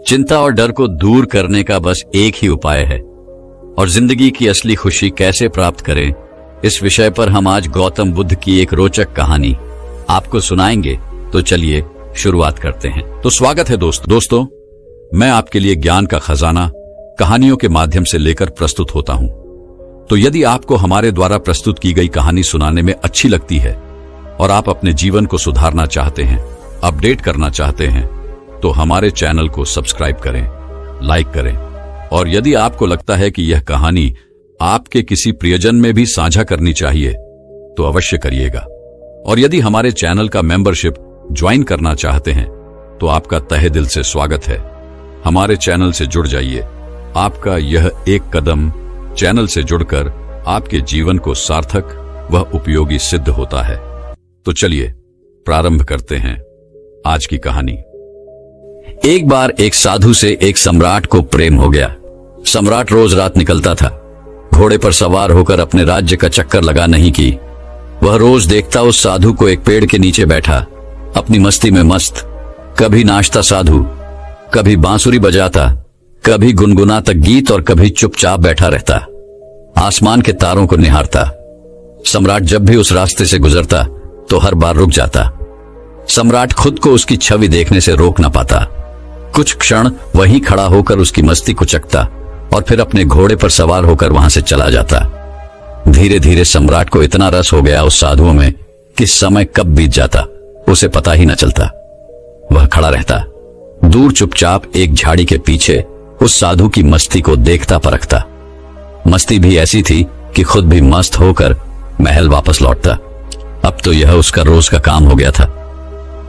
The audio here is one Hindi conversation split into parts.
चिंता और डर को दूर करने का बस एक ही उपाय है, और जिंदगी की असली खुशी कैसे प्राप्त करें, इस विषय पर हम आज गौतम बुद्ध की एक रोचक कहानी आपको सुनाएंगे। तो चलिए शुरुआत करते हैं। तो स्वागत है दोस्तों, मैं आपके लिए ज्ञान का खजाना कहानियों के माध्यम से लेकर प्रस्तुत होता हूं। तो यदि आपको हमारे द्वारा प्रस्तुत की गई कहानी सुनाने में अच्छी लगती है और आप अपने जीवन को सुधारना चाहते हैं, अपडेट करना चाहते हैं, तो हमारे चैनल को सब्सक्राइब करें, लाइक करें, और यदि आपको लगता है कि यह कहानी आपके किसी प्रियजन में भी साझा करनी चाहिए तो अवश्य करिएगा। और यदि हमारे चैनल का मेंबरशिप ज्वाइन करना चाहते हैं तो आपका तहे दिल से स्वागत है। हमारे चैनल से जुड़ जाइए। आपका यह एक कदम चैनल से जुड़कर आपके जीवन को सार्थक व उपयोगी सिद्ध होता है। तो चलिए प्रारंभ करते हैं आज की कहानी। एक बार एक साधु से एक सम्राट को प्रेम हो गया। सम्राट रोज रात निकलता था, घोड़े पर सवार होकर अपने राज्य का चक्कर लगा नहीं की। वह रोज देखता उस साधु को एक पेड़ के नीचे बैठा, अपनी मस्ती में मस्त, कभी नाचता साधु, कभी बांसुरी बजाता, कभी गुनगुनाता गीत और कभी चुपचाप बैठा रहता, आसमान के तारों को निहारता। सम्राट जब भी उस रास्ते से गुजरता तो हर बार रुक जाता। सम्राट खुद को उसकी छवि देखने से रोक न पाता। कुछ क्षण वहीं खड़ा होकर उसकी मस्ती को चखता और फिर अपने घोड़े पर सवार होकर वहां से चला जाता। धीरे धीरे सम्राट को इतना रस हो गया उस साधुओं में कि समय कब बीत जाता उसे पता ही न चलता। वह खड़ा रहता, दूर चुपचाप एक झाड़ी के पीछे उस साधु की मस्ती को देखता परखता। मस्ती भी ऐसी थी कि खुद भी मस्त होकर महल वापस लौटता। अब तो यह उसका रोज का काम हो गया था।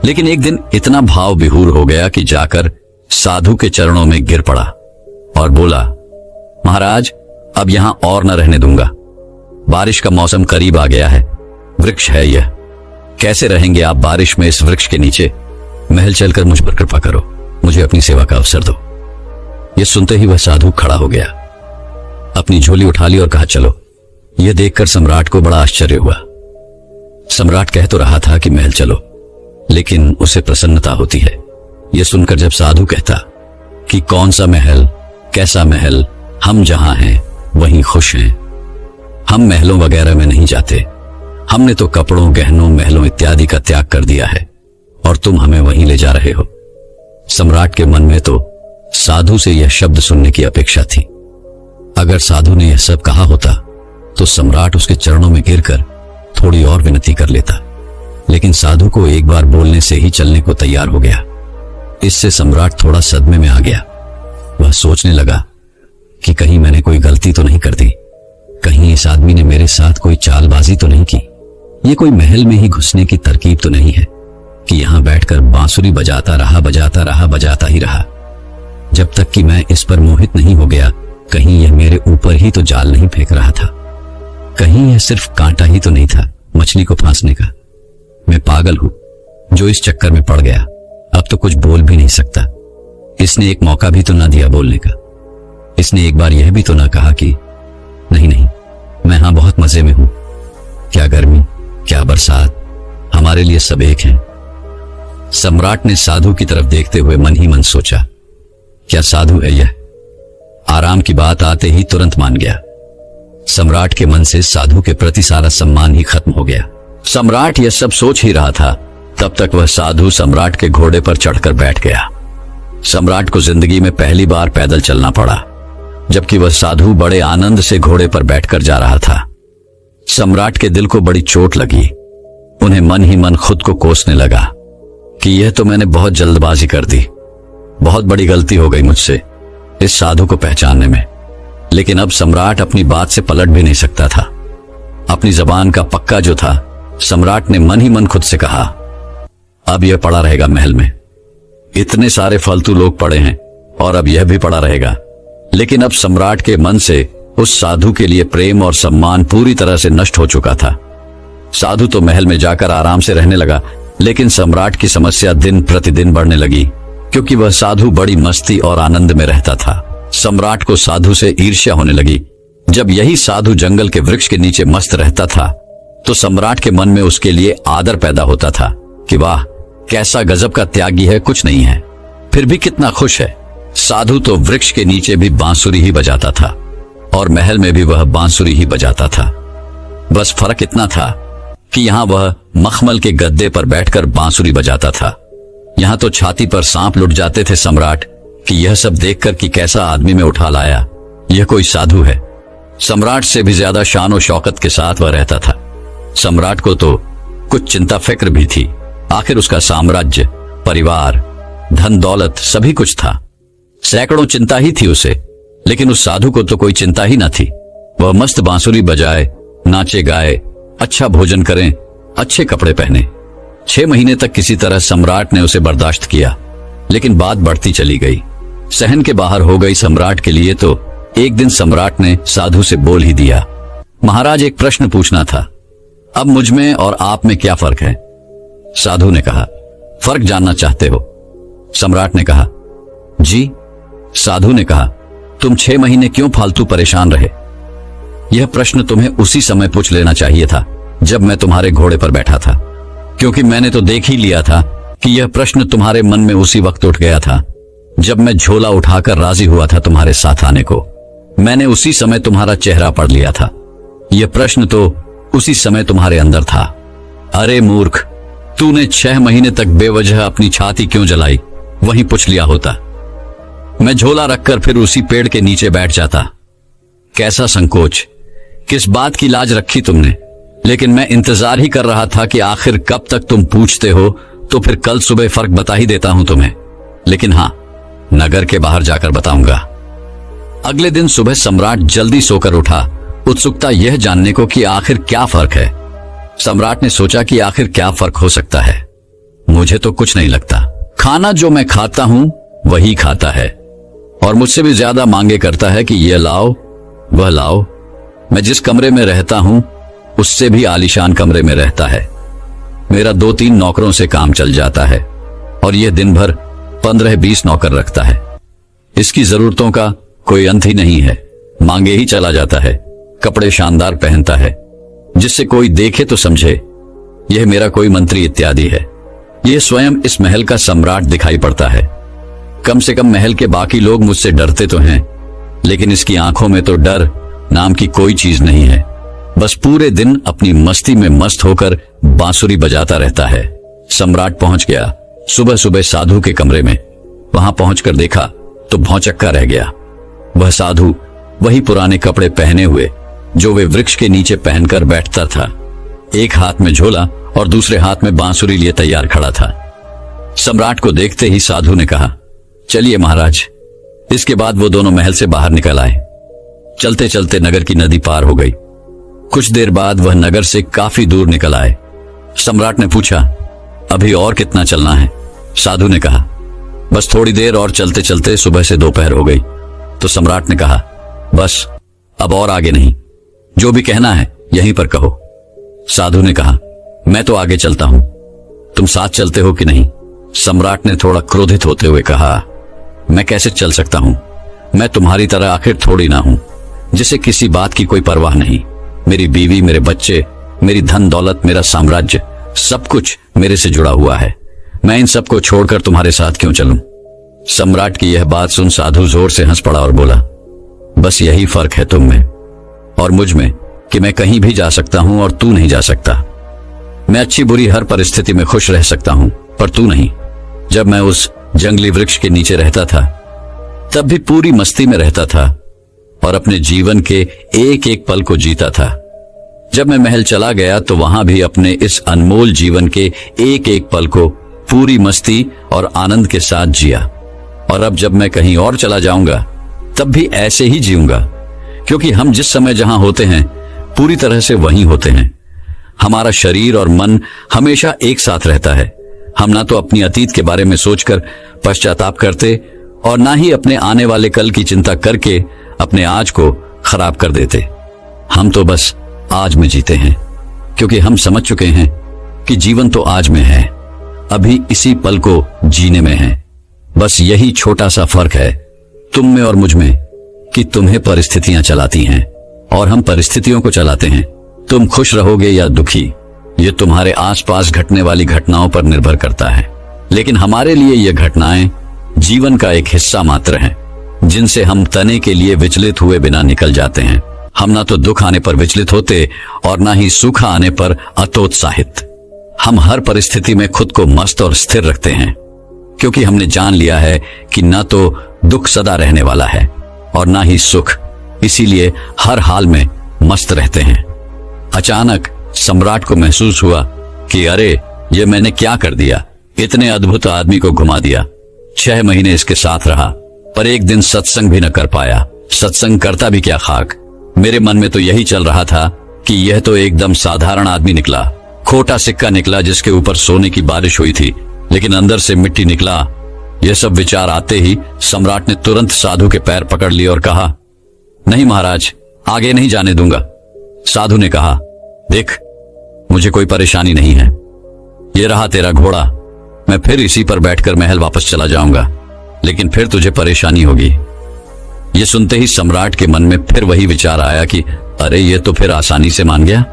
लेकिन एक दिन इतना भाव विहूर हो गया कि जाकर साधु के चरणों में गिर पड़ा और बोला, महाराज, अब यहां और न रहने दूंगा। बारिश का मौसम करीब आ गया है। वृक्ष है यह, कैसे रहेंगे आप बारिश में इस वृक्ष के नीचे? महल चलकर मुझ पर कृपा करो, मुझे अपनी सेवा का अवसर दो। यह सुनते ही वह साधु खड़ा हो गया, अपनी झोली उठा ली और कहा, चलो। यह देखकर सम्राट को बड़ा आश्चर्य हुआ। सम्राट कह तो रहा था कि महल चलो, लेकिन उसे प्रसन्नता होती है यह सुनकर जब साधु कहता कि कौन सा महल, कैसा महल, हम जहां हैं वहीं खुश हैं। हम महलों वगैरह में नहीं जाते। हमने तो कपड़ों, गहनों, महलों इत्यादि का त्याग कर दिया है और तुम हमें वहीं ले जा रहे हो। सम्राट के मन में तो साधु से यह शब्द सुनने की अपेक्षा थी। अगर साधु ने यह सब कहा होता तो सम्राट उसके चरणों में गिरकर थोड़ी और विनती कर लेता, लेकिन साधु को एक बार बोलने से ही चलने को तैयार हो गया। इससे सम्राट थोड़ा सदमे में आ गया। वह सोचने लगा कि कहीं मैंने कोई गलती तो नहीं कर दी, कहीं इस आदमी ने मेरे साथ कोई चालबाजी तो नहीं की। ये कोई महल में ही घुसने की तरकीब तो नहीं है कि यहां बैठकर बांसुरी बजाता ही रहा जब तक कि मैं इस पर मोहित नहीं हो गया। कहीं यह मेरे ऊपर ही तो जाल नहीं फेंक रहा था, कहीं यह सिर्फ कांटा ही तो नहीं था मछली को फांसने का। मैं पागल हूं जो इस चक्कर में पड़ गया। अब तो कुछ बोल भी नहीं सकता। इसने एक मौका भी तो ना दिया बोलने का। इसने एक बार यह भी तो ना कहा कि नहीं, मैं यहां बहुत मजे में हूं। क्या गर्मी, क्या बरसात, हमारे लिए सब एक हैं। सम्राट ने साधु की तरफ देखते हुए मन ही मन सोचा, क्या साधु है यह? आराम की बात आते ही तुरंत मान गया। सम्राट के मन से साधु के प्रति सारा सम्मान ही खत्म हो गया। सम्राट यह सब सोच ही रहा था, तब तक वह साधु सम्राट के घोड़े पर चढ़कर बैठ गया। सम्राट को जिंदगी में पहली बार पैदल चलना पड़ा, जबकि वह साधु बड़े आनंद से घोड़े पर बैठकर जा रहा था। सम्राट के दिल को बड़ी चोट लगी। उन्हें मन ही मन खुद को कोसने लगा कि यह तो मैंने बहुत जल्दबाजी कर दी, बहुत बड़ी गलती हो गई मुझसे इस साधु को पहचानने में। लेकिन अब सम्राट अपनी बात से पलट भी नहीं सकता था। अपनी जबान का पक्का जो था, सम्राट ने मन ही मन खुद से कहा, अब यह पड़ा रहेगा महल में। इतने सारे फालतू लोग पड़े हैं और अब यह भी पड़ा रहेगा। लेकिन अब सम्राट के मन से उस साधु के लिए प्रेम और सम्मान पूरी तरह से नष्ट हो चुका था। साधु तो महल में जाकर आराम से रहने लगा, लेकिन सम्राट की समस्या दिन प्रतिदिन बढ़ने लगी, क्योंकि वह साधु बड़ी मस्ती और आनंद में रहता था। सम्राट को साधु से ईर्ष्या होने लगी। जब यही साधु जंगल के वृक्ष के नीचे मस्त रहता था तो सम्राट के मन में उसके लिए आदर पैदा होता था कि वाह, कैसा गजब का त्यागी है, कुछ नहीं है फिर भी कितना खुश है। साधु तो वृक्ष के नीचे भी बांसुरी ही बजाता था और महल में भी वह बांसुरी ही बजाता था। बस फर्क इतना था कि यहाँ वह मखमल के गद्दे पर बैठकर बांसुरी बजाता था। यहाँ तो छाती पर सांप लुट जाते थे सम्राट कि यह सब देखकर कि कैसा आदमी में उठा लाया, यह कोई साधु है। सम्राट से भी ज्यादा शान और शौकत के साथ वह रहता था। सम्राट को तो कुछ चिंता फिक्र भी थी। आखिर उसका साम्राज्य, परिवार, धन दौलत सभी कुछ था। सैकड़ों चिंता ही थी उसे, लेकिन उस साधु को तो कोई चिंता ही न थी। वह मस्त बांसुरी बजाए, नाचे गाए, अच्छा भोजन करें, अच्छे कपड़े पहने। 6 महीने तक किसी तरह सम्राट ने उसे बर्दाश्त किया, लेकिन बात बढ़ती चली गई, सहन के बाहर हो गई सम्राट के लिए। तो एक दिन सम्राट ने साधु से बोल ही दिया, महाराज एक प्रश्न पूछना था, अब मुझ में और आप में क्या फर्क है? साधु ने कहा, फर्क जानना चाहते हो? सम्राट ने कहा, जी। साधु ने कहा, तुम 6 महीने क्यों फालतू परेशान रहे? यह प्रश्न तुम्हें उसी समय पूछ लेना चाहिए था जब मैं तुम्हारे घोड़े पर बैठा था, क्योंकि मैंने तो देख ही लिया था कि यह प्रश्न तुम्हारे मन में उसी वक्त उठ गया था जब मैं झोला उठाकर राजी हुआ था तुम्हारे साथ आने को। मैंने उसी समय तुम्हारा चेहरा पढ़ लिया था। यह प्रश्न तो उसी समय तुम्हारे अंदर था। अरे मूर्ख, तूने 6 महीने तक बेवजह अपनी छाती क्यों जलाई? वहीं पूछ लिया होता। मैं झोला रखकर फिर उसी पेड़ के नीचे बैठ जाता। कैसा संकोच, किस बात की लाज रखी तुमने? लेकिन मैं इंतजार ही कर रहा था कि आखिर कब तक तुम पूछते हो, तो फिर कल सुबह फर्क बता ही देता हूं तुम्हें। लेकिन हां, नगर के बाहर जाकर बताऊंगा। अगले दिन सुबह सम्राट जल्दी सोकर उठा, उत्सुकता यह जानने को कि आखिर क्या फर्क है। सम्राट ने सोचा कि आखिर क्या फर्क हो सकता है। मुझे तो कुछ नहीं लगता। खाना जो मैं खाता हूं वही खाता है, और मुझसे भी ज्यादा मांगे करता है कि यह लाओ वह लाओ। मैं जिस कमरे में रहता हूं उससे भी आलीशान कमरे में रहता है। मेरा 2-3 नौकरों से काम चल जाता है, और यह दिन भर 15-20 नौकर रखता है। इसकी जरूरतों का कोई अंत ही नहीं है, मांगे ही चला जाता है। कपड़े शानदार पहनता है, जिससे कोई देखे तो समझे यह मेरा कोई मंत्री इत्यादि है। यह स्वयं इस महल का सम्राट दिखाई पड़ता है। कम से कम महल के बाकी लोग मुझसे डरते तो हैं, लेकिन इसकी आंखों में तो डर नाम की कोई चीज नहीं है। बस पूरे दिन अपनी मस्ती में मस्त होकर बांसुरी बजाता रहता है। सम्राट पहुंच गया सुबह सुबह साधु के कमरे में। वहां पहुंचकर देखा तो भौंचक्का रह गया। वह साधु वही पुराने कपड़े पहने हुए जो वे वृक्ष के नीचे पहनकर बैठता था। एक हाथ में झोला और दूसरे हाथ में बांसुरी लिए तैयार खड़ा था। सम्राट को देखते ही साधु ने कहा, चलिए महाराज। इसके बाद वो दोनों महल से बाहर निकल आए। चलते चलते नगर की नदी पार हो गई। कुछ देर बाद वह नगर से काफी दूर निकल आए। सम्राट ने पूछा, अभी और कितना चलना है? साधु ने कहा, बस थोड़ी देर और चलते चलते सुबह से दोपहर हो गई। तो सम्राट ने कहा, बस अब और आगे नहीं, जो भी कहना है यहीं पर कहो। साधु ने कहा, मैं तो आगे चलता हूं, तुम साथ चलते हो कि नहीं? सम्राट ने थोड़ा क्रोधित होते हुए कहा, मैं कैसे चल सकता हूं? मैं तुम्हारी तरह आखिर थोड़ी ना हूं जिसे किसी बात की कोई परवाह नहीं। मेरी बीवी, मेरे बच्चे, मेरी धन दौलत, मेरा साम्राज्य, सब कुछ मेरे से जुड़ा हुआ है। मैं इन सबको छोड़कर तुम्हारे साथ क्यों चलूं? सम्राट की यह बात सुन साधु जोर से हंस पड़ा और बोला, बस यही फर्क है तुम में और मुझ में कि मैं कहीं भी जा सकता हूं और तू नहीं जा सकता। मैं अच्छी बुरी हर परिस्थिति में खुश रह सकता हूं, पर तू नहीं। जब मैं उस जंगली वृक्ष के नीचे रहता था तब भी पूरी मस्ती में रहता था और अपने जीवन के एक एक पल को जीता था। जब मैं महल चला गया तो वहां भी अपने इस अनमोल जीवन के एक एक पल को पूरी मस्ती और आनंद के साथ जिया। और अब जब मैं कहीं और चला जाऊंगा तब भी ऐसे ही जीऊंगा, क्योंकि हम जिस समय जहां होते हैं पूरी तरह से वहीं होते हैं। हमारा शरीर और मन हमेशा एक साथ रहता है। हम ना तो अपनी अतीत के बारे में सोचकर पश्चाताप करते और ना ही अपने आने वाले कल की चिंता करके अपने आज को खराब कर देते। हम तो बस आज में जीते हैं, क्योंकि हम समझ चुके हैं कि जीवन तो आज में है, अभी इसी पल को जीने में है। बस यही छोटा सा फर्क है तुम में और मुझ में कि तुम्हें परिस्थितियां चलाती हैं और हम परिस्थितियों को चलाते हैं। तुम खुश रहोगे या दुखी, ये तुम्हारे आसपास घटने वाली घटनाओं पर निर्भर करता है। लेकिन हमारे लिए ये घटनाएं जीवन का एक हिस्सा मात्र हैं, जिनसे हम तने के लिए विचलित हुए बिना निकल जाते हैं। हम ना तो दुख आने पर विचलित होते और ना ही सुख आने पर अतोत्साहित। हम हर परिस्थिति में खुद को मस्त और स्थिर रखते हैं, क्योंकि हमने जान लिया है कि न तो दुख सदा रहने वाला है और ना ही सुख, इसीलिए हर हाल में मस्त रहते हैं। अचानक सम्राट को महसूस हुआ कि अरे, ये मैंने क्या कर दिया। इतने अद्भुत आदमी को घुमा दिया। 6 महीने इसके साथ रहा, पर एक दिन सत्संग भी न कर पाया। सत्संग करता भी क्या खाक। मेरे मन में तो यही चल रहा था कि यह तो एकदम साधारण आदमी निकला, खोटा सिक्का निकला जिसके ऊपर सोने की बारिश हुई थी, लेकिन अंदर से मिट्टी निकला। यह सब विचार आते ही सम्राट ने तुरंत साधु के पैर पकड़ लिए और कहा, नहीं महाराज, आगे नहीं जाने दूंगा। साधु ने कहा, देख, मुझे कोई परेशानी नहीं है। ये रहा तेरा घोड़ा, मैं फिर इसी पर बैठकर महल वापस चला जाऊंगा, लेकिन फिर तुझे परेशानी होगी। ये सुनते ही सम्राट के मन में फिर वही विचार आया कि अरे, ये तो फिर आसानी से मान गया।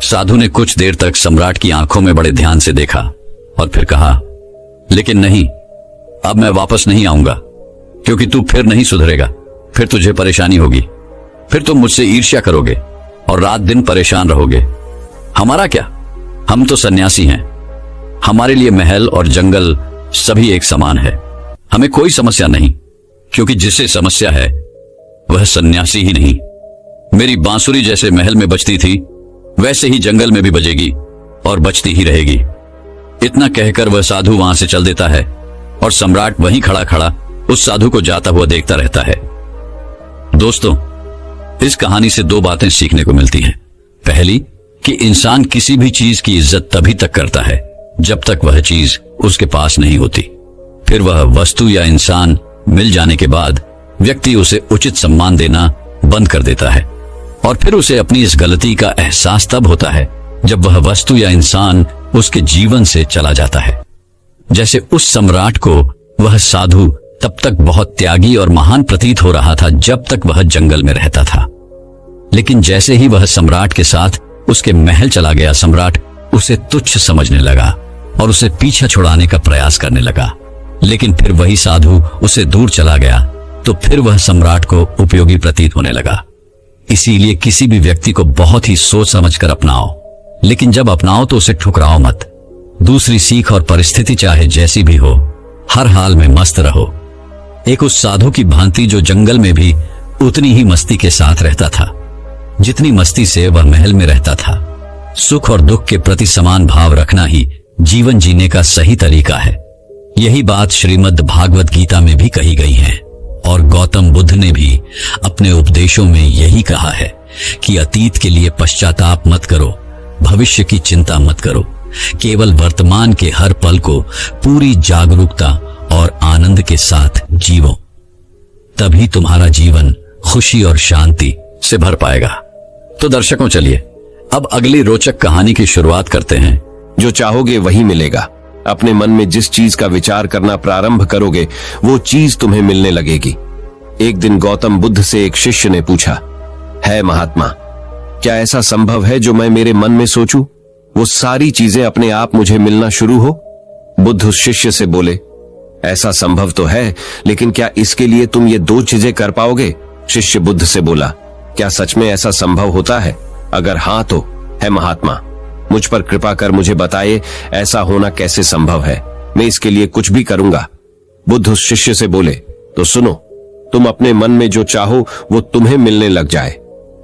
साधु ने कुछ देर तक सम्राट की आंखों में बड़े ध्यान से देखा और फिर कहा, लेकिन नहीं, अब मैं वापस नहीं आऊंगा, क्योंकि तू फिर नहीं सुधरेगा। फिर तुझे परेशानी होगी, फिर तुम मुझसे ईर्ष्या करोगे और रात दिन परेशान रहोगे। हमारा क्या, हम तो सन्यासी हैं। हमारे लिए महल और जंगल सभी एक समान है। हमें कोई समस्या नहीं, क्योंकि जिसे समस्या है वह सन्यासी ही नहीं। मेरी बांसुरी जैसे महल में बजती थी, वैसे ही जंगल में भी बजेगी और बजती ही रहेगी। इतना कहकर वह साधु वहां से चल देता है और सम्राट वहीं खड़ा खड़ा उस साधु को जाता हुआ देखता रहता है। दोस्तों, इस कहानी से 2 बातें सीखने को मिलती हैं। पहली, कि इंसान किसी भी चीज की इज्जत तभी तक करता है जब तक वह चीज उसके पास नहीं होती। फिर वह वस्तु या इंसान मिल जाने के बाद व्यक्ति उसे उचित सम्मान देना बंद कर देता है, और फिर उसे अपनी इस गलती का एहसास तब होता है जब वह वस्तु या इंसान उसके जीवन से चला जाता है। जैसे उस सम्राट को वह साधु तब तक बहुत त्यागी और महान प्रतीत हो रहा था जब तक वह जंगल में रहता था, लेकिन जैसे ही वह सम्राट के साथ उसके महल चला गया, सम्राट उसे तुच्छ समझने लगा और उसे पीछा छुड़ाने का प्रयास करने लगा। लेकिन फिर वही साधु उसे दूर चला गया तो फिर वह सम्राट को उपयोगी प्रतीत होने लगा। इसीलिए किसी भी व्यक्ति को बहुत ही सोच समझकर अपनाओ, लेकिन जब अपनाओ तो उसे ठुकराओ मत। दूसरी सीख और परिस्थिति चाहे जैसी भी हो, हर हाल में मस्त रहो। एक उस साधु की भांति जो जंगल में भी उतनी ही मस्ती के साथ रहता था जितनी मस्ती से वह महल में रहता था। सुख और दुख के प्रति समान भाव रखना ही जीवन जीने का सही तरीका है। यही बात श्रीमद् भागवत गीता में भी कही गई है और गौतम बुद्ध ने भी अपने उपदेशों में यही कहा है कि अतीत के लिए पश्चाताप मत करो, भविष्य की चिंता मत करो, केवल वर्तमान के हर पल को पूरी जागरूकता और आनंद के साथ जीवो, तभी तुम्हारा जीवन खुशी और शांति से भर पाएगा। तो दर्शकों, चलिए अब अगली रोचक कहानी की शुरुआत करते हैं। जो चाहोगे वही मिलेगा। अपने मन में जिस चीज का विचार करना प्रारंभ करोगे वो चीज तुम्हें मिलने लगेगी। एक दिन गौतम बुद्ध से एक शिष्य ने पूछा, है महात्मा, क्या ऐसा संभव है जो मैं मेरे मन में सोचूं वो सारी चीजें अपने आप मुझे मिलना शुरू हो? बुद्ध उस शिष्य से बोले, ऐसा संभव तो है, लेकिन क्या इसके लिए तुम ये 2 चीजें कर पाओगे? शिष्य बुद्ध से बोला, क्या सच में ऐसा संभव होता है? अगर हाँ तो है महात्मा, मुझ पर कृपा कर मुझे बताइए ऐसा होना कैसे संभव है, मैं इसके लिए कुछ भी करूंगा। बुद्ध उस शिष्य से बोले, तो सुनो, तुम अपने मन में जो चाहो वो तुम्हें मिलने लग जाए।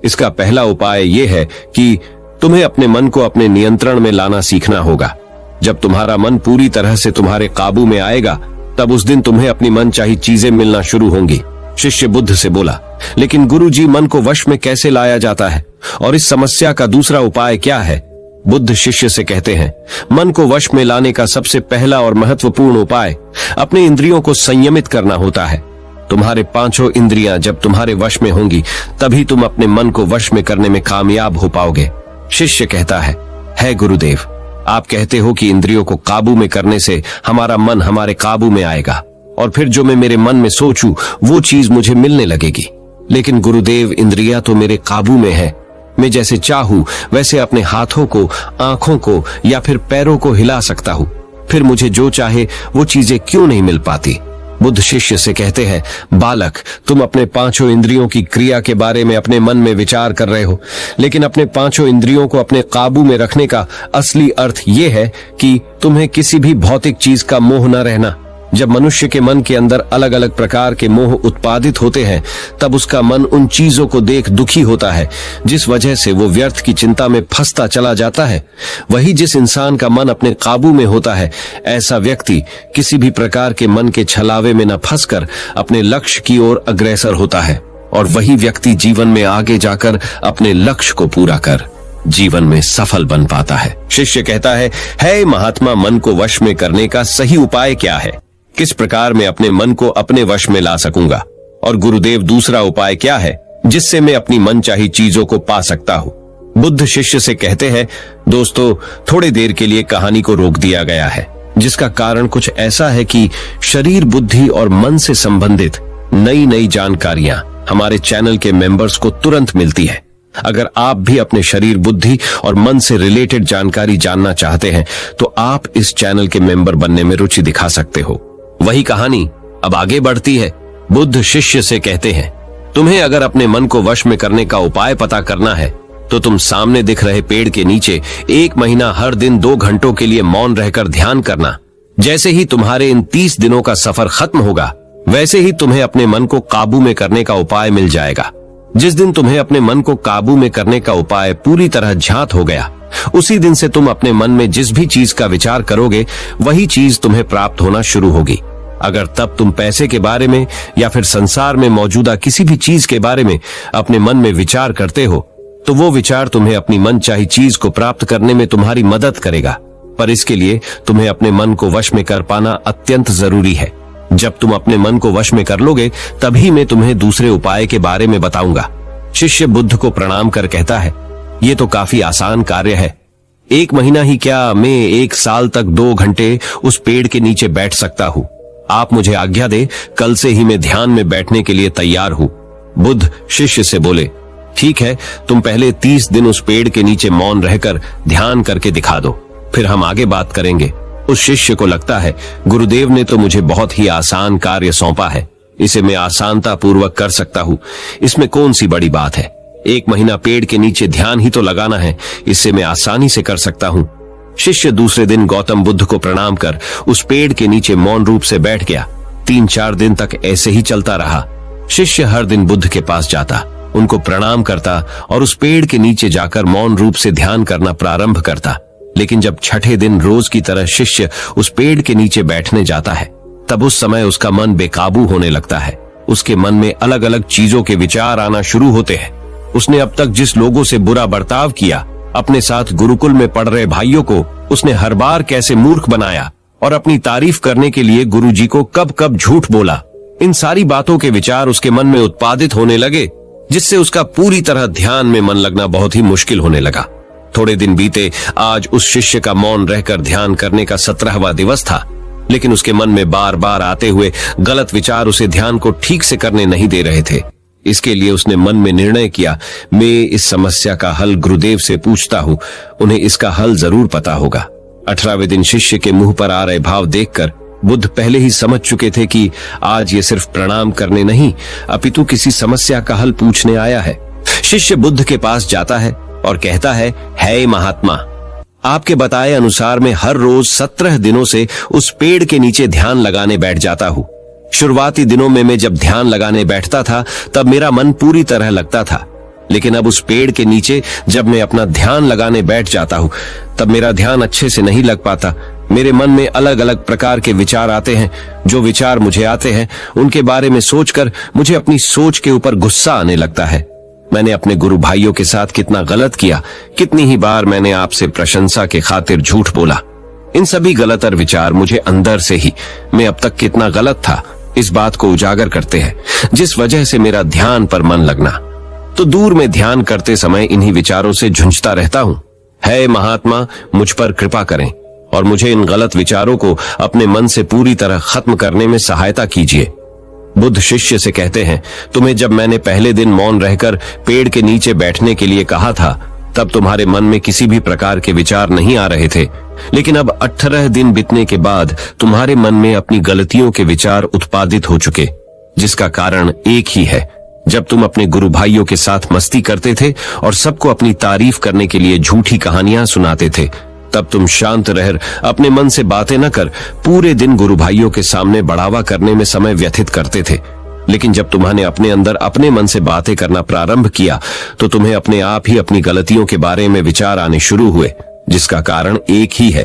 इसका पहला उपाय यह है कि तुम्हें अपने मन को अपने नियंत्रण में लाना सीखना होगा। जब तुम्हारा मन पूरी तरह से तुम्हारे काबू में आएगा तब उस दिन तुम्हें अपनी मनचाही चीजें मिलना शुरू होंगी। शिष्य बुद्ध से बोला, लेकिन गुरुजी, मन को वश में कैसे लाया जाता है और इस समस्या का दूसरा उपाय क्या है? बुद्ध शिष्य से कहते हैं, मन को वश में लाने का सबसे पहला और महत्वपूर्ण उपाय अपने इंद्रियों को संयमित करना होता है। तुम्हारे 5 इंद्रियां जब तुम्हारे वश में होंगी तभी तुम अपने मन को वश में करने में कामयाब हो पाओगे। शिष्य कहता है गुरुदेव, आप कहते हो कि इंद्रियों को काबू में करने से हमारा मन हमारे काबू में आएगा और फिर जो मैं मेरे मन में सोचूं वो चीज मुझे मिलने लगेगी। लेकिन गुरुदेव, इंद्रियां तो मेरे काबू में है। मैं जैसे चाहूं वैसे अपने हाथों को, आंखों को या फिर पैरों को हिला सकता हूं। फिर मुझे जो चाहे वो चीजें क्यों नहीं मिल पाती? बुद्ध शिष्य से कहते हैं, बालक, तुम अपने पांचों इंद्रियों की क्रिया के बारे में अपने मन में विचार कर रहे हो, लेकिन अपने पांचों इंद्रियों को अपने काबू में रखने का असली अर्थ यह है कि तुम्हें किसी भी भौतिक चीज का मोह न रहना। जब मनुष्य के मन के अंदर अलग अलग प्रकार के मोह उत्पादित होते हैं, तब उसका मन उन चीजों को देख दुखी होता है, जिस वजह से वो व्यर्थ की चिंता में फंसता चला जाता है। वही जिस इंसान का मन अपने काबू में होता है, ऐसा व्यक्ति किसी भी प्रकार के मन के छलावे में न फंसकर अपने लक्ष्य की ओर अग्रसर होता है, और वही व्यक्ति जीवन में आगे जाकर अपने लक्ष्य को पूरा कर जीवन में सफल बन पाता है। शिष्य कहता है महात्मा, मन को वश में करने का सही उपाय क्या है? किस प्रकार मैं अपने मन को अपने वश में ला सकूंगा? और गुरुदेव, दूसरा उपाय क्या है जिससे मैं अपनी मनचाही चीजों को पा सकता हूँ? बुद्ध शिष्य से कहते हैं, दोस्तों, थोड़ी देर के लिए कहानी को रोक दिया गया है, जिसका कारण कुछ ऐसा है कि शरीर, बुद्धि और मन से संबंधित नई नई जानकारियां हमारे चैनल के मेंबर्स को तुरंत मिलती है। अगर आप भी अपने शरीर, बुद्धि और मन से रिलेटेड जानकारी जानना चाहते हैं तो आप इस चैनल के मेंबर बनने में रुचि दिखा सकते हो। वही कहानी अब आगे बढ़ती है। बुद्ध शिष्य से कहते हैं, तुम्हें अगर अपने मन को वश में करने का उपाय पता करना है तो तुम सामने दिख रहे पेड़ के नीचे 1 महीना हर दिन 2 घंटों के लिए मौन रहकर ध्यान करना। जैसे ही तुम्हारे इन 30 दिनों का सफर खत्म होगा, वैसे ही तुम्हें अपने मन को काबू में करने का उपाय मिल जाएगा। जिस दिन तुम्हें अपने मन को काबू में करने का उपाय पूरी तरह ज्ञात हो गया, उसी दिन से तुम अपने मन में जिस भी चीज का विचार करोगे, वही चीज तुम्हें प्राप्त होना शुरू होगी। अगर तब तुम पैसे के बारे में या फिर संसार में मौजूदा किसी भी चीज के बारे में अपने मन में विचार करते हो, तो वो विचार तुम्हें अपनी मनचाही चीज को प्राप्त करने में तुम्हारी मदद करेगा। पर इसके लिए तुम्हें अपने मन को वश में कर पाना अत्यंत जरूरी है। जब तुम अपने मन को वश में कर लोगे, तभी मैं तुम्हें दूसरे उपाय के बारे में बताऊंगा। शिष्य बुद्ध को प्रणाम कर कहता है, ये तो काफी आसान कार्य है। 1 महीना ही क्या, मैं 1 साल तक 2 घंटे उस पेड़ के नीचे बैठ सकता हूँ। आप मुझे आज्ञा दे, कल से ही मैं ध्यान में बैठने के लिए तैयार हूँ। बुद्ध शिष्य से बोले, ठीक है, तुम पहले 30 दिन उस पेड़ के नीचे मौन रहकर ध्यान करके दिखा दो, फिर हम आगे बात करेंगे। उस शिष्य को लगता है, गुरुदेव ने तो मुझे बहुत ही आसान कार्य सौंपा है, इसे मैं आसानता पूर्वक कर सकता हूँ। इसमें कौन सी बड़ी बात है? 1 महीना पेड़ के नीचे ध्यान ही तो लगाना है, इससे मैं आसानी से कर सकता हूँ। शिष्य दूसरे दिन गौतम बुद्ध को प्रणाम कर उस पेड़ के नीचे मौन रूप से बैठ गया। 3-4 दिन तक ऐसे ही चलता रहा। शिष्य हर दिन बुद्ध के पास जाता, उनको प्रणाम करता और उस पेड़ के नीचे जाकर मौन रूप से ध्यान करना प्रारंभ करता। लेकिन जब छठे दिन रोज की तरह शिष्य उस पेड़ के नीचे बैठने जाता है, तब उस समय उसका मन बेकाबू होने लगता है। उसके मन में अलग अलग चीजों के विचार आना शुरू होते हैं। उसने अब तक जिस लोगों से बुरा बर्ताव किया, अपने साथ गुरुकुल में पढ़ रहे भाइयों को उसने हर बार कैसे मूर्ख बनाया और अपनी तारीफ करने के लिए गुरुजी को कब कब झूठ बोला, इन सारी बातों के विचार उसके मन में उत्पादित होने लगे, जिससे उसका पूरी तरह ध्यान में मन लगना बहुत ही मुश्किल होने लगा। थोड़े दिन बीते, आज उस शिष्य का मौन रहकर ध्यान करने का 17वां दिवस था, लेकिन उसके मन में बार बार आते हुए गलत विचार उसे ध्यान को ठीक से करने नहीं दे रहे थे। इसके लिए उसने मन में निर्णय किया, मैं इस समस्या का हल गुरुदेव से पूछता हूँ, उन्हें इसका हल जरूर पता होगा। 18वें दिन शिष्य के मुंह पर आ रहे भाव देखकर बुद्ध पहले ही समझ चुके थे कि आज ये सिर्फ प्रणाम करने नहीं, अपितु किसी समस्या का हल पूछने आया है। शिष्य बुद्ध के पास जाता है और कहता है महात्मा, आपके बताए अनुसार मैं हर रोज 17 दिनों से उस पेड़ के नीचे ध्यान लगाने बैठ जाता हूँ। शुरुआती दिनों में मैं जब ध्यान लगाने बैठता था, तब मेरा मन पूरी तरह लगता था, लेकिन अब उस पेड़ के नीचे जब मैं अपना ध्यान लगाने बैठ जाता हूँ, तब मेरा ध्यान अच्छे से नहीं लग पाता। मेरे मन में अलग अलग प्रकार के विचार आते हैं। जो विचार मुझे आते हैं, उनके बारे में सोचकर मुझे अपनी सोच के ऊपर गुस्सा आने लगता है। मैंने अपने गुरु भाइयों के साथ कितना गलत किया, कितनी ही बार मैंने आपसे प्रशंसा के खातिर झूठ बोला। इन सभी गलतर विचार मुझे अंदर से ही मैं अब तक कितना गलत था, इस बात को उजागर करते हैं, जिस वजह से मेरा ध्यान पर मन लगना। तो दूर में ध्यान करते समय इन्हीं विचारों से झुंझता रहता हूँ। है महात्मा, मुझ पर कृपा करें और मुझे इन गलत विचारों को अपने मन से पूरी तरह खत्म करने में सहायता कीजिए। बुद्ध शिष्य से कहते हैं, तुम्हें जब मैंने पहले दिन मौन रहकर पेड़ के नीचे बैठने के लिए कहा था, तब तुम्हारे मन में किसी भी प्रकार के विचार नहीं आ रहे थे। लेकिन अब 18 दिन बीतने के बाद तुम्हारे मन में अपनी गलतियों के विचार उत्पादित हो चुके, जिसका कारण एक ही है। जब तुम अपने गुरु भाइयों के साथ मस्ती करते थे और सबको अपनी तारीफ करने के लिए झूठी कहानियां सुनाते थे, तब तुम शांत रह अपने मन से बातें न कर पूरे दिन गुरु भाइयों के सामने बढ़ावा करने में समय व्यतीत करते थे। लेकिन जब तुम्हारे अपने अंदर अपने मन से बातें करना प्रारंभ किया तो तुम्हें अपने आप ही अपनी गलतियों के बारे में विचार आने शुरू हुए, जिसका कारण एक ही है।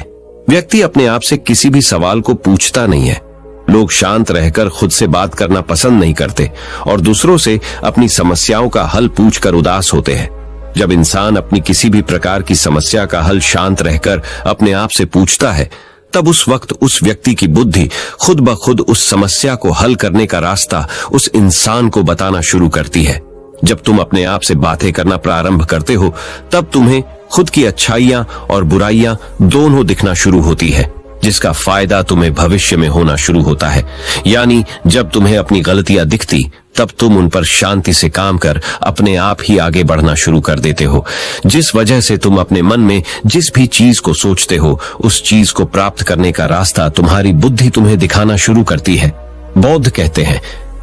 व्यक्ति अपने आप से किसी भी सवाल को पूछता नहीं है। लोग शांत रहकर खुद से बात करना पसंद नहीं करते और दूसरों से अपनी समस्याओं का हल पूछकर उदास होते हैं। जब इंसान अपनी किसी भी प्रकार की समस्या का हल शांत रहकर अपने आप से पूछता है, तब उस वक्त उस व्यक्ति की बुद्धि खुद ब खुद उस समस्या को हल करने का रास्ता उस इंसान को बताना शुरू करती है। जब तुम अपने आप से बातें करना प्रारंभ करते हो, तब तुम्हें खुद की अच्छाइयां और बुराइयां दोनों दिखना शुरू होती है, जिसका फायदा तुम्हें भविष्य में होना शुरू होता है। यानी जब तुम्हें अपनी गलतियां दिखती, तब तुम उन पर शांति से काम कर अपने आप ही आगे बढ़ना शुरू कर देते हो, जिस वजह से तुम अपने मन में जिस भी चीज को सोचते हो, उस चीज को प्राप्त करने का रास्ता तुम्हारी बुद्धि तुम्हें दिखाना शुरू करती है। बौद्ध कहते हैं,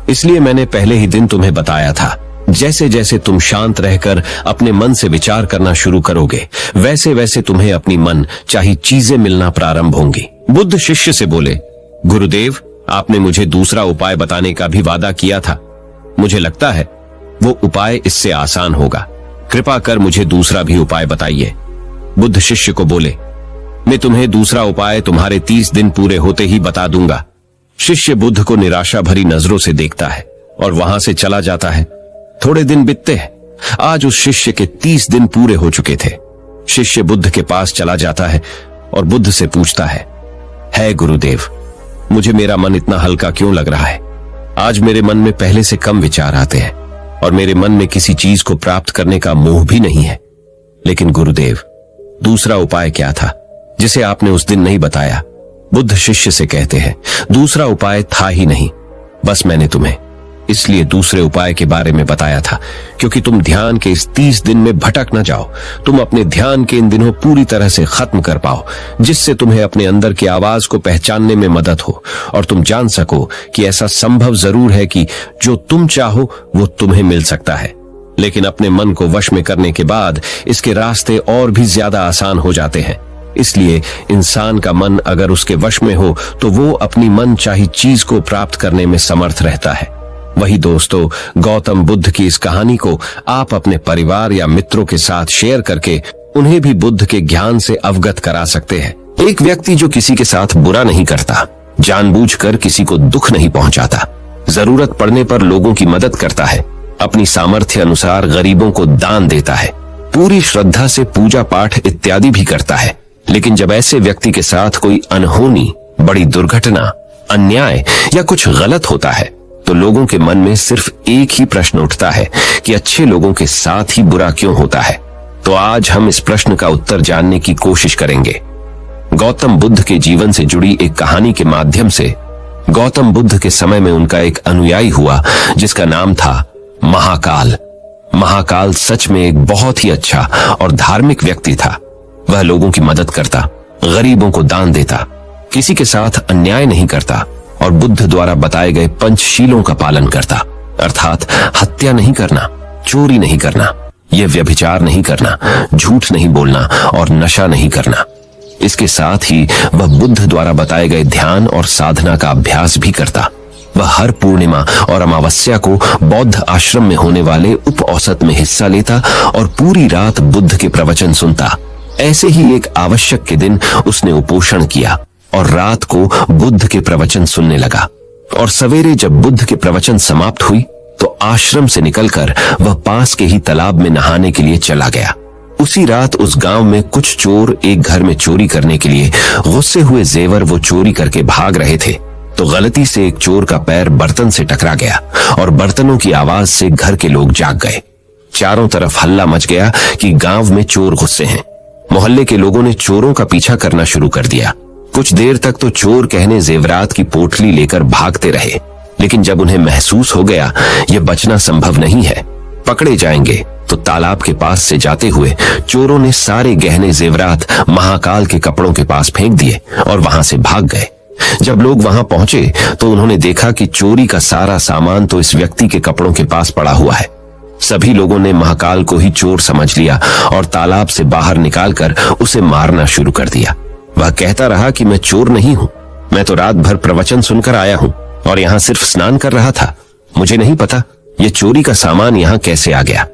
इसलिए मैंने पहले ही दिन तुम्हें बताया था, जैसे जैसे तुम शांत रहकर अपने मन से विचार करना शुरू करोगे, वैसे वैसे तुम्हें अपनी मन चाही चीजें मिलना प्रारंभ होंगी। बुद्ध शिष्य से बोले, गुरुदेव, आपने मुझे दूसरा उपाय बताने का भी वादा किया था। मुझे लगता है वो उपाय इससे आसान होगा। कृपा कर मुझे दूसरा भी उपाय बताइए। बुद्ध शिष्य को बोले, मैं तुम्हें दूसरा उपाय तुम्हारे 30 दिन पूरे होते ही बता दूंगा। शिष्य बुद्ध को निराशा भरी नजरों से देखता है और वहां से चला जाता है। थोड़े दिन बीतते हैं। आज उस शिष्य के 30 दिन पूरे हो चुके थे। शिष्य बुद्ध के पास चला जाता है और बुद्ध से पूछता है गुरुदेव, मुझे मेरा मन इतना हल्का क्यों लग रहा है? आज मेरे मन में पहले से कम विचार आते हैं और मेरे मन में किसी चीज को प्राप्त करने का मोह भी नहीं है। लेकिन गुरुदेव, दूसरा उपाय क्या था जिसे आपने उस दिन नहीं बताया? बुद्ध शिष्य से कहते हैं, दूसरा उपाय था ही नहीं, बस मैंने तुम्हें इसलिए दूसरे उपाय के बारे में बताया था क्योंकि तुम ध्यान के इस 30 दिन में भटक न जाओ। तुम अपने ध्यान के इन दिनों पूरी तरह से खत्म कर पाओ, जिससे तुम्हें अपने अंदर की आवाज को पहचानने में मदद हो और तुम जान सको कि ऐसा संभव जरूर है कि जो तुम चाहो वो तुम्हें मिल सकता है। लेकिन अपने मन को वश में करने के बाद इसके रास्ते और भी ज्यादा आसान हो जाते हैं। इसलिए इंसान का मन अगर उसके वश में हो तो वो अपनी मन चाही चीज को प्राप्त करने में समर्थ रहता है। वही दोस्तों, गौतम बुद्ध की इस कहानी को आप अपने परिवार या मित्रों के साथ शेयर करके उन्हें भी बुद्ध के ज्ञान से अवगत करा सकते हैं। एक व्यक्ति जो किसी के साथ बुरा नहीं करता, जानबूझकर किसी को दुख नहीं पहुंचाता, जरूरत पड़ने पर लोगों की मदद करता है, अपनी सामर्थ्य अनुसार गरीबों को दान देता है, पूरी श्रद्धा से पूजा पाठ इत्यादि भी करता है। लेकिन जब ऐसे व्यक्ति के साथ कोई अनहोनी, बड़ी दुर्घटना, अन्याय या कुछ गलत होता है तो लोगों के मन में सिर्फ एक ही प्रश्न उठता है कि अच्छे लोगों के साथ ही बुरा क्यों होता है। तो आज हम इस प्रश्न का उत्तर जानने की कोशिश करेंगे। गौतम बुद्ध के जीवन से जुड़ी एक कहानी के माध्यम से। गौतम बुद्ध के समय में उनका एक अनुयायी हुआ जिसका नाम था महाकाल। महाकाल सच में एक बहुत ही अच्छा और धार्मिक व्यक्ति था। वह लोगों की मदद करता, गरीबों को दान देता, किसी के साथ अन्याय नहीं करता और बुद्ध द्वारा बताए गए पंचशीलों का पालन करता, अर्थात हत्या नहीं करना, चोरी नहीं करना, ये व्यभिचार नहीं करना, झूठ नहीं बोलना और नशा नहीं करना। इसके साथ ही वह बुद्ध द्वारा बताए गए ध्यान और साधना का अभ्यास भी करता। वह हर पूर्णिमा और अमावस्या को बौद्ध आश्रम में होने वाले उप औसत में हिस्सा लेता और पूरी रात बुद्ध के प्रवचन सुनता। ऐसे ही एक आवश्यक के दिन उसने उपोषण किया और रात को बुद्ध के प्रवचन सुनने लगा। और सवेरे जब बुद्ध के प्रवचन समाप्त हुई तो आश्रम से निकलकर वह पास के ही तालाब में नहाने के लिए चला गया। उसी रात उस गांव में कुछ चोर एक घर में चोरी करने के लिए गुस्से हुए जेवर वो चोरी करके भाग रहे थे तो गलती से एक चोर का पैर बर्तन से टकरा गया और बर्तनों की आवाज से घर के लोग जाग गए। चारों तरफ हल्ला मच गया कि गांव में चोर घुसे हैं। मोहल्ले के लोगों ने चोरों का पीछा करना शुरू कर दिया। कुछ देर तक तो चोर कहने जेवरात की पोटली लेकर भागते रहे, लेकिन जब उन्हें महसूस हो गया ये बचना संभव नहीं है, पकड़े जाएंगे, तो तालाब के पास से जाते हुए चोरों ने सारे गहने जेवरात महाकाल के कपड़ों के पास फेंक दिए और वहां से भाग गए। जब लोग वहां पहुंचे तो उन्होंने देखा कि चोरी का सारा सामान तो इस व्यक्ति के कपड़ों के पास पड़ा हुआ है। सभी लोगों ने महाकाल को ही चोर समझ लिया और तालाब से बाहर निकालकर उसे मारना शुरू कर दिया। वह कहता रहा कि मैं चोर नहीं हूं, मैं तो रात भर प्रवचन सुनकर आया हूं और यहाँ सिर्फ स्नान कर रहा था। मुझे नहीं पता ये चोरी का सामान यहाँ कैसे आ गया।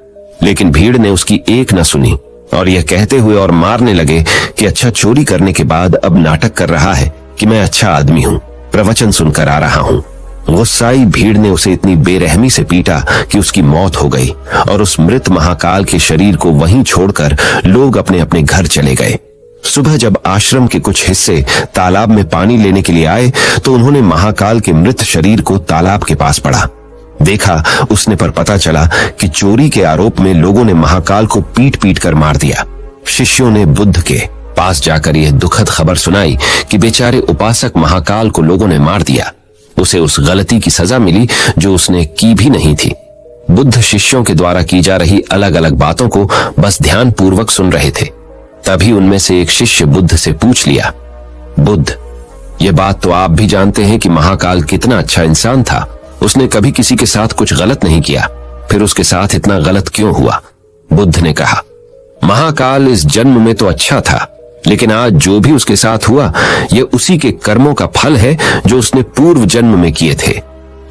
लेकिन भीड़ ने उसकी एक न सुनी और यह कहते हुए और मारने लगे कि अच्छा, चोरी करने के बाद अब नाटक कर रहा है कि मैं अच्छा आदमी हूँ, प्रवचन सुनकर आ रहा हूँ। गुस्साई भीड़ ने उसे इतनी बेरहमी से पीटा कि उसकी मौत हो गई और उस मृत महाकाल के शरीर को वहीं छोड़कर लोग अपने अपने घर चले गए। सुबह जब आश्रम के कुछ हिस्से तालाब में पानी लेने के लिए आए तो उन्होंने महाकाल के मृत शरीर को तालाब के पास पड़ा। देखा उसने पर पता चला कि चोरी के आरोप में लोगों ने महाकाल को पीट पीट कर मार दिया। शिष्यों ने बुद्ध के पास जाकर यह दुखद खबर सुनाई कि बेचारे उपासक महाकाल को लोगों ने मार दिया। उसे उस गलती की सजा मिली जो उसने की भी नहीं थी। बुद्ध शिष्यों के द्वारा की जा रही अलग अलग बातों को बस ध्यान पूर्वक सुन रहे थे। तभी उनमें से एक शिष्य बुद्ध से पूछ लिया, बुद्ध, ये बात तो आप भी जानते हैं कि महाकाल कितना अच्छा इंसान था। उसने कभी किसी के साथ कुछ गलत नहीं किया, फिर उसके साथ इतना गलत क्यों हुआ? बुद्ध ने कहा, महाकाल इस जन्म में तो अच्छा था, लेकिन आज जो भी उसके साथ हुआ यह उसी के कर्मों का फल है जो उसने पूर्व जन्म में किए थे।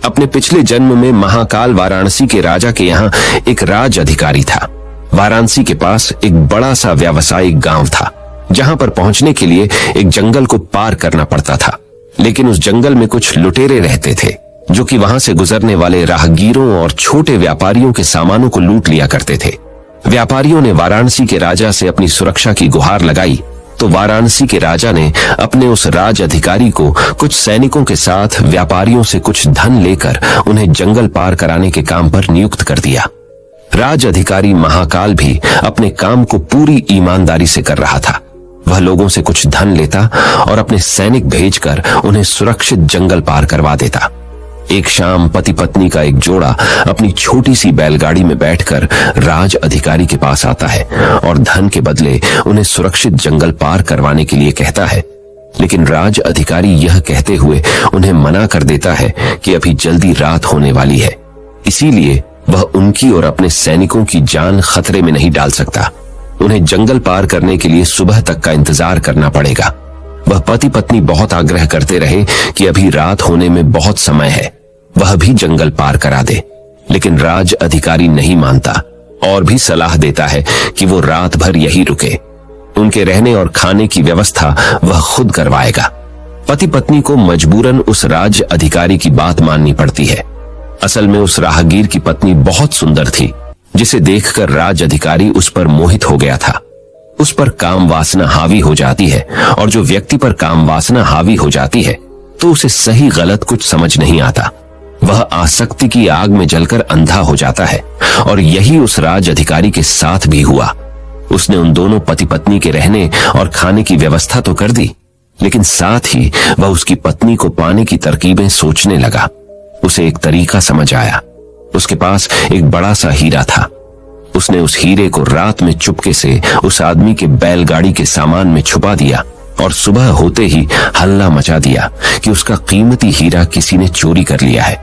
अपने पिछले जन्म में महाकाल वाराणसी के राजा के यहाँ एक राज अधिकारी था। वाराणसी के पास एक बड़ा सा व्यावसायिक गांव था, जहां पर पहुंचने के लिए एक जंगल को पार करना पड़ता था। लेकिन उस जंगल में कुछ लुटेरे रहते थे जो कि वहां से गुजरने वाले राहगीरों और छोटे व्यापारियों के सामानों को लूट लिया करते थे। व्यापारियों ने वाराणसी के राजा से अपनी सुरक्षा की गुहार लगाई तो वाराणसी के राजा ने अपने उस राज अधिकारी को कुछ सैनिकों के साथ व्यापारियों से कुछ धन लेकर उन्हें जंगल पार कराने के काम पर नियुक्त कर दिया। राज अधिकारी महाकाल भी अपने काम को पूरी ईमानदारी से कर रहा था। वह लोगों से कुछ धन लेता और अपने सैनिक भेजकर उन्हें सुरक्षित जंगल पार करवा देता। एक शाम पति पत्नी का एक जोड़ा अपनी छोटी सी बैलगाड़ी में बैठकर राज अधिकारी के पास आता है और धन के बदले उन्हें सुरक्षित जंगल पार करवाने के लिए कहता है। लेकिन राज अधिकारी यह कहते हुए उन्हें मना कर देता है कि अभी जल्दी रात होने वाली है, इसीलिए वह उनकी और अपने सैनिकों की जान खतरे में नहीं डाल सकता। उन्हें जंगल पार करने के लिए सुबह तक का इंतजार करना पड़ेगा। वह पति पत्नी बहुत आग्रह करते रहे कि अभी रात होने में बहुत समय है, वह भी जंगल पार करा दे, लेकिन राज अधिकारी नहीं मानता और भी सलाह देता है कि वो रात भर यही रुके। उनके रहने और खाने की व्यवस्था वह खुद करवाएगा। पति पत्नी को मजबूरन उस राज अधिकारी की बात माननी पड़ती है। असल में उस राहगीर की पत्नी बहुत सुंदर थी, जिसे देखकर राज अधिकारी उस पर मोहित हो गया था। उस पर काम वासना हावी हो जाती है और जो व्यक्ति पर काम वासना हावी हो जाती है तो उसे सही गलत कुछ समझ नहीं आता। वह आसक्ति की आग में जलकर अंधा हो जाता है और यही उस राज अधिकारी के साथ भी हुआ। उसने उन दोनों पति पत्नी के रहने और खाने की व्यवस्था तो कर दी, लेकिन साथ ही वह उसकी पत्नी को पाने की तरकीबें सोचने लगा। उसे एक तरीका समझ आया। उसके पास एक बड़ा सा हीरा था। उसने उस हीरे को रात में चुपके से उस आदमी के बैलगाड़ी के सामान में छुपा दिया और सुबह होते ही हल्ला मचा दिया कि उसका कीमती हीरा किसी ने चोरी कर लिया है।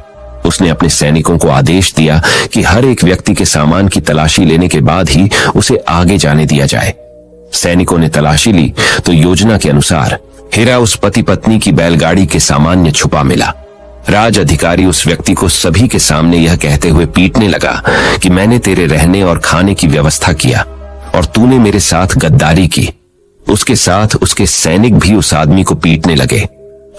उसने अपने सैनिकों को आदेश दिया कि हर एक व्यक्ति के सामान की तलाशी लेने के बाद ही उसे आगे जाने दिया जाए। सैनिकों ने तलाशी ली तो योजना के अनुसार हीरा उस पति पत्नी की बैलगाड़ी के सामान में छुपा मिला। राज अधिकारी उस व्यक्ति को सभी के सामने यह कहते हुए पीटने लगा कि मैंने तेरे रहने और खाने की व्यवस्था किया और तूने मेरे साथ गद्दारी की। उसके साथ उसके सैनिक भी उस आदमी को पीटने लगे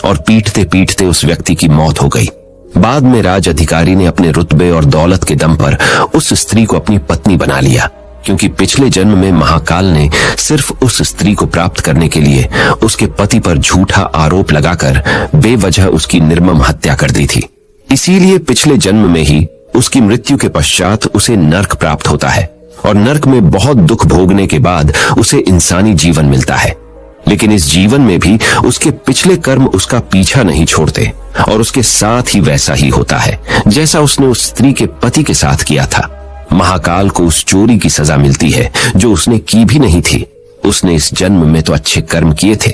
और पीटते पीटते उस व्यक्ति की मौत हो गई। बाद में राज अधिकारी ने अपने रुतबे और दौलत के दम पर उस स्त्री को अपनी पत्नी बना लिया, क्योंकि पिछले जन्म में महाकाल ने सिर्फ उस स्त्री को प्राप्त करने के लिए उसके पति पर झूठा आरोप लगाकर बेवजह उसकी निर्मम हत्या कर दी थी। इसीलिए पिछले जन्म में ही उसकी मृत्यु के पश्चात उसे नर्क प्राप्त होता है और नर्क में बहुत दुख भोगने के बाद उसे इंसानी जीवन मिलता है। लेकिन इस जीवन में भी उसके पिछले कर्म उसका पीछा नहीं छोड़ते और उसके साथ ही वैसा ही होता है जैसा उसने उस स्त्री के पति के साथ किया था। महाकाल को उस चोरी की सजा मिलती है जो उसने की भी नहीं थी। उसने इस जन्म में तो अच्छे कर्म किए थे,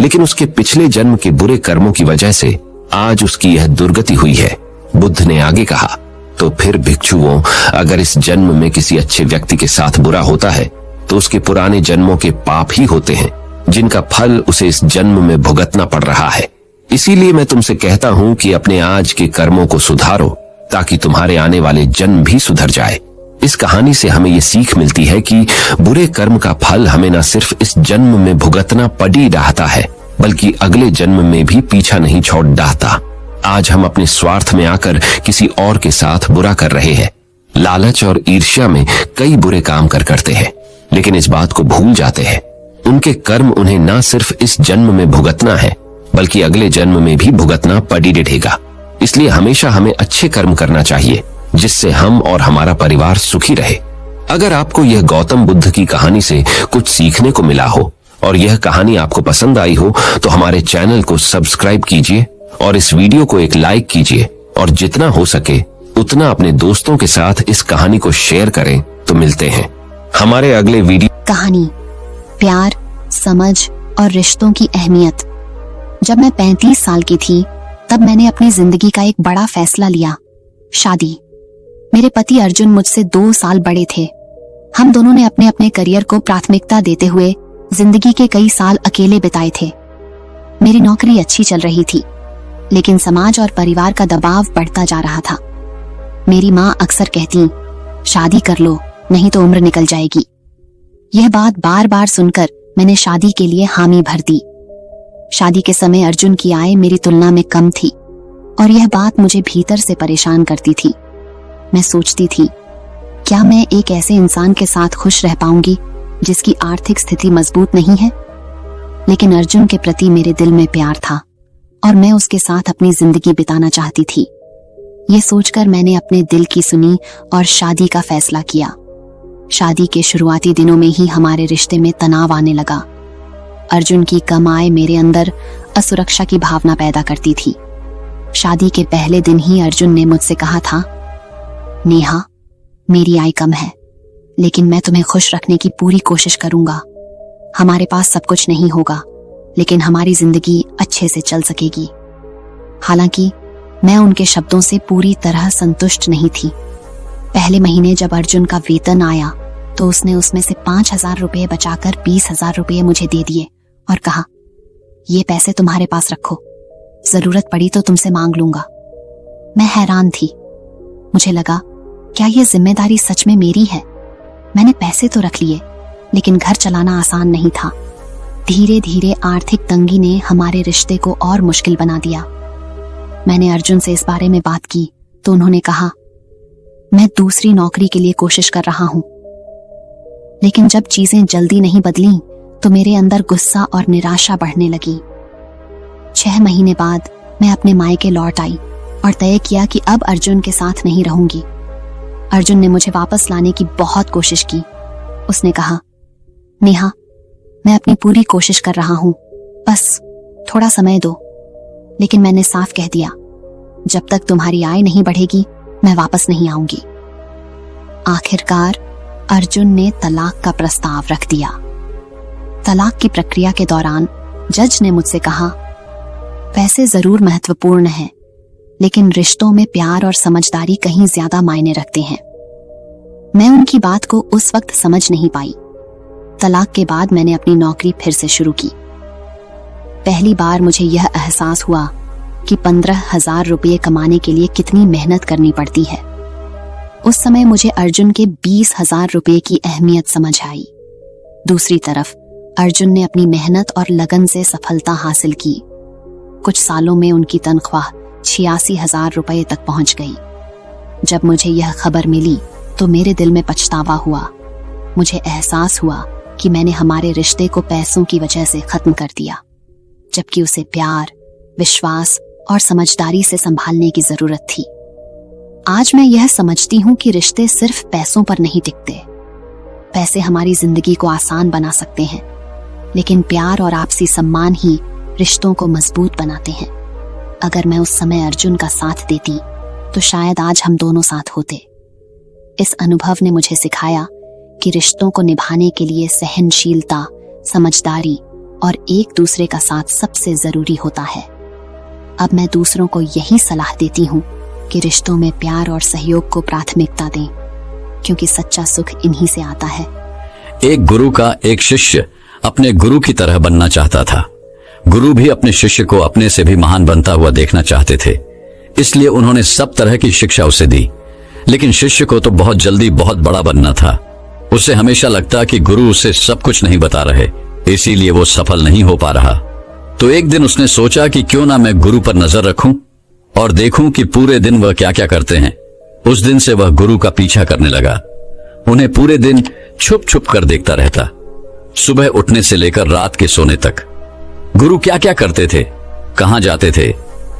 लेकिन उसके पिछले जन्म के बुरे कर्मों की वजह से आज उसकी यह दुर्गति हुई है। बुद्ध ने आगे कहा, तो फिर भिक्षुओं, अगर इस जन्म में किसी अच्छे व्यक्ति के साथ बुरा होता है तो उसके पुराने जन्मों के पाप ही होते हैं, जिनका फल उसे इस जन्म में भुगतना पड़ रहा है। इसीलिए मैं तुमसे कहता हूं कि अपने आज के कर्मों को सुधारो, ताकि तुम्हारे आने वाले जन्म भी सुधर जाए। इस कहानी से हमें ये सीख मिलती है कि बुरे कर्म का फल हमें न सिर्फ इस जन्म में भुगतना पड़ी रहता है, बल्कि अगले जन्म में भी पीछा नहीं छोड़ डाहता। आज हम अपने स्वार्थ में आकर किसी और के साथ बुरा कर रहे हैं। लालच और ईर्ष्या में कई बुरे काम करते हैं, लेकिन इस बात को भूल जाते हैं उनके कर्म उन्हें न सिर्फ इस जन्म में भुगतना है, बल्कि अगले जन्म में भी भुगतना पड़ी रहेगा। इसलिए हमेशा हमें अच्छे कर्म करना चाहिए, जिससे हम और हमारा परिवार सुखी रहे। अगर आपको यह गौतम बुद्ध की कहानी से कुछ सीखने को मिला हो और यह कहानी आपको पसंद आई हो, तो हमारे चैनल को सब्सक्राइब कीजिए और इस वीडियो को एक लाइक कीजिए, और जितना हो सके उतना अपने दोस्तों के साथ इस कहानी को शेयर करें। तो मिलते हैं हमारे अगले वीडियो। कहानी प्यार, समझ और रिश्तों की अहमियत। जब मैं 35 साल की थी, तब मैंने अपनी जिंदगी का एक बड़ा फैसला लिया, शादी। मेरे पति अर्जुन मुझसे 2 साल बड़े थे। हम दोनों ने अपने अपने करियर को प्राथमिकता देते हुए जिंदगी के कई साल अकेले बिताए थे। मेरी नौकरी अच्छी चल रही थी, लेकिन समाज और परिवार का दबाव बढ़ता जा रहा था। मेरी माँ अक्सर कहती, शादी कर लो, नहीं तो उम्र निकल जाएगी। यह बात बार बार सुनकर मैंने शादी के लिए हामी भर दी। शादी के समय अर्जुन की आय मेरी तुलना में कम थी, और यह बात मुझे भीतर से परेशान करती थी। मैं सोचती थी, क्या मैं एक ऐसे इंसान के साथ खुश रह पाऊंगी जिसकी आर्थिक स्थिति मजबूत नहीं है? लेकिन अर्जुन के प्रति मेरे दिल में प्यार था, और मैं उसके साथ अपनी जिंदगी बिताना चाहती थी। ये सोचकर मैंने अपने दिल की सुनी और शादी का फैसला किया। शादी के शुरुआती दिनों में ही हमारे रिश्ते में तनाव आने लगा। अर्जुन की कम आय मेरे अंदर असुरक्षा की भावना पैदा करती थी। शादी के पहले दिन ही अर्जुन ने मुझसे कहा था, नेहा, मेरी आय कम है, लेकिन मैं तुम्हें खुश रखने की पूरी कोशिश करूंगा। हमारे पास सब कुछ नहीं होगा, लेकिन हमारी जिंदगी अच्छे से चल सकेगी। हालांकि मैं उनके शब्दों से पूरी तरह संतुष्ट नहीं थी। पहले महीने जब अर्जुन का वेतन आया, तो उसने उसमें से 5,000 रुपये बचाकर 20,000 रुपये मुझे दे दिए और कहा, ये पैसे तुम्हारे पास रखो, जरूरत पड़ी तो तुमसे मांग लूंगा। मैं हैरान थी। मुझे लगा, क्या यह जिम्मेदारी सच में मेरी है? मैंने पैसे तो रख लिए, लेकिन घर चलाना आसान नहीं था। धीरे धीरे आर्थिक तंगी ने हमारे रिश्ते को और मुश्किल बना दिया। मैंने अर्जुन से इस बारे में बात की तो उन्होंने कहा, मैं दूसरी नौकरी के लिए कोशिश कर रहा हूं। लेकिन जब चीजें जल्दी नहीं बदली, तो मेरे अंदर गुस्सा और निराशा बढ़ने लगी। 6 महीने बाद मैं अपने मायके लौट आई और तय किया कि अब अर्जुन के साथ नहीं रहूंगी। अर्जुन ने मुझे वापस लाने की बहुत कोशिश की। उसने कहा, नेहा, मैं अपनी पूरी कोशिश कर रहा हूं, बस थोड़ा समय दो। लेकिन मैंने साफ कह दिया, जब तक तुम्हारी आय नहीं बढ़ेगी, मैं वापस नहीं आऊंगी। आखिरकार अर्जुन ने तलाक का प्रस्ताव रख दिया। तलाक की प्रक्रिया के दौरान जज ने मुझसे कहा, पैसे जरूर महत्वपूर्ण हैं, लेकिन रिश्तों में प्यार और समझदारी कहीं ज्यादा मायने रखते हैं। मैं उनकी बात को उस वक्त समझ नहीं पाई। तलाक के बाद मैंने अपनी नौकरी फिर से शुरू की। पहली बार मुझे यह एहसास हुआ कि 15,000 रुपये कमाने के लिए कितनी मेहनत करनी पड़ती है। उस समय मुझे अर्जुन के 20,000 रुपये की अहमियत समझ आई। दूसरी तरफ अर्जुन ने अपनी मेहनत और लगन से सफलता हासिल की। कुछ सालों में उनकी तनख्वाह 86,000 रुपये तक पहुंच गई। जब मुझे यह खबर मिली तो मेरे दिल में पछतावा हुआ। मुझे एहसास हुआ कि मैंने हमारे रिश्ते को पैसों की वजह से खत्म कर दिया, जबकि उसे प्यार, विश्वास और समझदारी से संभालने की जरूरत थी। आज मैं यह समझती हूं कि रिश्ते सिर्फ पैसों पर नहीं टिकते। पैसे हमारी जिंदगी को आसान बना सकते हैं, लेकिन प्यार और आपसी सम्मान ही रिश्तों को मजबूत बनाते हैं। अगर मैं उस समय अर्जुन का साथ देती, तो शायद आज हम दोनों साथ होते। इस अनुभव ने मुझे सिखाया कि रिश्तों को निभाने के लिए सहनशीलता, समझदारी और एक दूसरे का साथ सबसे जरूरी होता है। अब मैं दूसरों को यही सलाह देती हूँ कि रिश्तों में प्यार और सहयोग को प्राथमिकता दें, क्योंकि सच्चा सुख इन्हीं से आता है। एक गुरु का एक शिष्य अपने गुरु की तरह बनना चाहता था। गुरु भी अपने शिष्य को अपने से भी महान बनता हुआ देखना चाहते थे, इसलिए उन्होंने सब तरह की शिक्षा उसे दी। लेकिन शिष्य को तो बहुत जल्दी बहुत बड़ा बनना था। उसे हमेशा लगता कि गुरु उसे सब कुछ नहीं बता रहे, इसीलिए वो सफल नहीं हो पा रहा। तो एक दिन उसने सोचा कि क्यों ना मैं गुरु पर नजर रखूं और देखूं कि पूरे दिन वह क्या क्या करते हैं। उस दिन से वह गुरु का पीछा करने लगा। उन्हें पूरे दिन छुप छुप कर देखता रहता, सुबह उठने से लेकर रात के सोने तक। गुरु क्या क्या करते थे, कहां जाते थे,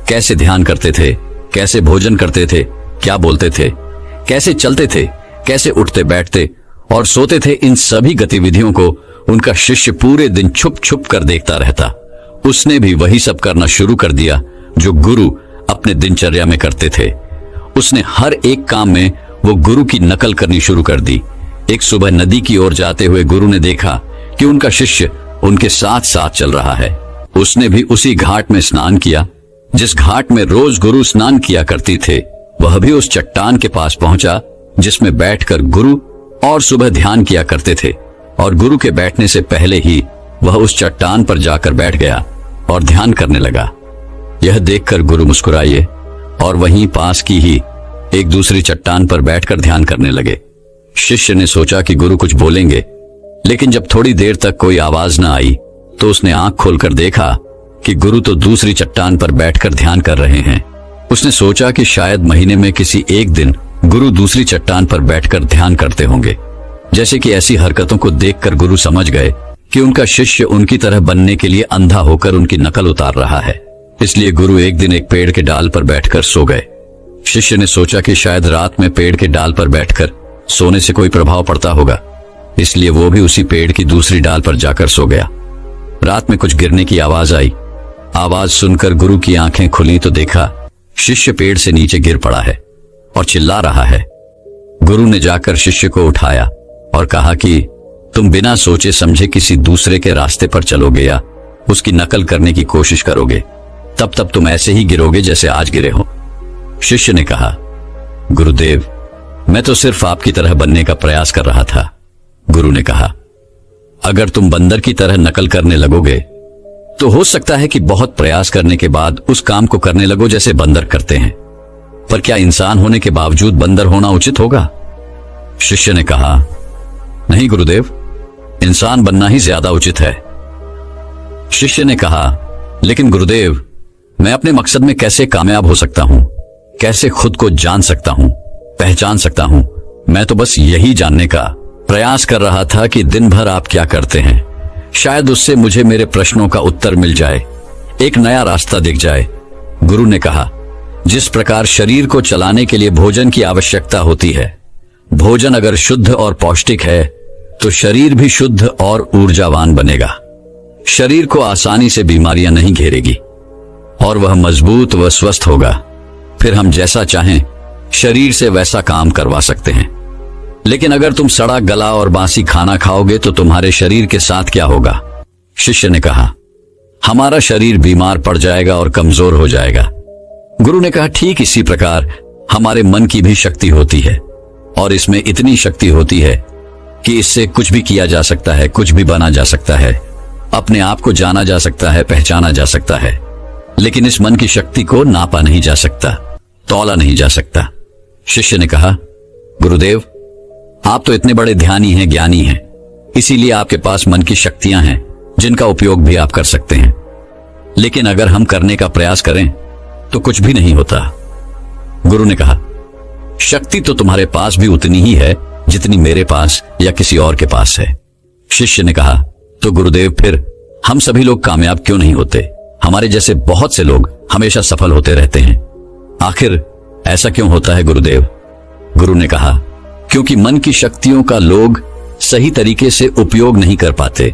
कैसे ध्यान करते थे, कैसे भोजन करते थे, क्या बोलते थे, कैसे चलते थे, कैसे उठते बैठते और सोते थे, इन सभी गतिविधियों को उनका शिष्य पूरे दिन छुप छुप कर देखता रहता। उसने भी वही सब करना शुरू कर दिया जो गुरु अपने दिनचर्या में करते थे। उसने हर एक काम में वो गुरु की नकल करनी शुरू कर दी। एक सुबह नदी की ओर जाते हुए गुरु ने देखा कि उनका शिष्य उनके साथ साथ चल रहा है। उसने भी उसी घाट में स्नान किया जिस घाट में रोज गुरु स्नान किया करती थे। वह भी उस चट्टान के पास पहुंचा जिसमें बैठकर गुरु और सुबह ध्यान किया करते थे, और गुरु के बैठने से पहले ही वह उस चट्टान पर जाकर बैठ गया और ध्यान करने लगा। यह देखकर गुरु मुस्कुराए और वहीं पास की ही एक दूसरी चट्टान पर बैठकर ध्यान करने लगे। शिष्य ने सोचा कि गुरु कुछ बोलेंगे, लेकिन जब थोड़ी देर तक कोई आवाज न आई तो उसने आंख खोलकर देखा कि गुरु तो दूसरी चट्टान पर बैठकर ध्यान कर रहे हैं। उसने सोचा कि शायद महीने में किसी एक दिन गुरु दूसरी चट्टान पर बैठकर ध्यान करते होंगे। जैसे कि ऐसी हरकतों को देखकर गुरु समझ गए कि उनका शिष्य उनकी तरह बनने के लिए अंधा होकर उनकी नकल उतार रहा है। इसलिए गुरु एक दिन एक पेड़ के डाल पर बैठकर सो गए। शिष्य ने सोचा कि शायद रात में पेड़ के डाल पर बैठकर सोने से कोई प्रभाव पड़ता होगा, इसलिए वो भी उसी पेड़ की दूसरी डाल पर जाकर सो गया। रात में कुछ गिरने की आवाज आई। आवाज सुनकर गुरु की आंखें खुली तो देखा शिष्य पेड़ से नीचे गिर पड़ा है और चिल्ला रहा है। गुरु ने जाकर शिष्य को उठाया और कहा कि तुम बिना सोचे समझे किसी दूसरे के रास्ते पर चलोगे या उसकी नकल करने की कोशिश करोगे, तब तुम ऐसे ही गिरोगे जैसे आज गिरे हो। शिष्य ने कहा, गुरुदेव, मैं तो सिर्फ आपकी तरह बनने का प्रयास कर रहा था। गुरु ने कहा, अगर तुम बंदर की तरह नकल करने लगोगे तो हो सकता है कि बहुत प्रयास करने के बाद उस काम को करने लगो जैसे बंदर करते हैं, पर क्या इंसान होने के बावजूद बंदर होना उचित होगा? शिष्य ने कहा, नहीं गुरुदेव, इंसान बनना ही ज्यादा उचित है। शिष्य ने कहा, लेकिन गुरुदेव, मैं अपने मकसद में कैसे कामयाब हो सकता हूं, कैसे खुद को जान सकता हूं, पहचान सकता हूं? मैं तो बस यही जानने का प्रयास कर रहा था कि दिन भर आप क्या करते हैं। शायद उससे मुझे मेरे प्रश्नों का उत्तर मिल जाए, एक नया रास्ता दिख जाए। गुरु ने कहा, जिस प्रकार शरीर को चलाने के लिए भोजन की आवश्यकता होती है, भोजन अगर शुद्ध और पौष्टिक है तो शरीर भी शुद्ध और ऊर्जावान बनेगा। शरीर को आसानी से बीमारियां नहीं घेरेगी और वह मजबूत व स्वस्थ होगा। फिर हम जैसा चाहें शरीर से वैसा काम करवा सकते हैं। लेकिन अगर तुम सड़ा गला और बासी खाना खाओगे तो तुम्हारे शरीर के साथ क्या होगा? शिष्य ने कहा, हमारा शरीर बीमार पड़ जाएगा और कमजोर हो जाएगा। गुरु ने कहा, ठीक इसी प्रकार हमारे मन की भी शक्ति होती है और इसमें इतनी शक्ति होती है कि इससे कुछ भी किया जा सकता है, कुछ भी बना जा सकता है, अपने आप को जाना जा सकता है, पहचाना जा सकता है। लेकिन इस मन की शक्ति को नापा नहीं जा सकता, तौला नहीं जा सकता। शिष्य ने कहा, गुरुदेव, आप तो इतने बड़े ध्यानी हैं, ज्ञानी हैं, इसीलिए आपके पास मन की शक्तियां हैं जिनका उपयोग भी आप कर सकते हैं। लेकिन अगर हम करने का प्रयास करें तो कुछ भी नहीं होता। गुरु ने कहा, शक्ति तो तुम्हारे पास भी उतनी ही है जितनी मेरे पास या किसी और के पास है। शिष्य ने कहा, तो गुरुदेव, फिर हम सभी लोग कामयाब क्यों नहीं होते? हमारे जैसे बहुत से लोग हमेशा सफल होते रहते हैं। आखिर ऐसा क्यों होता है गुरुदेव? गुरु ने कहा, क्योंकि मन की शक्तियों का लोग सही तरीके से उपयोग नहीं कर पाते,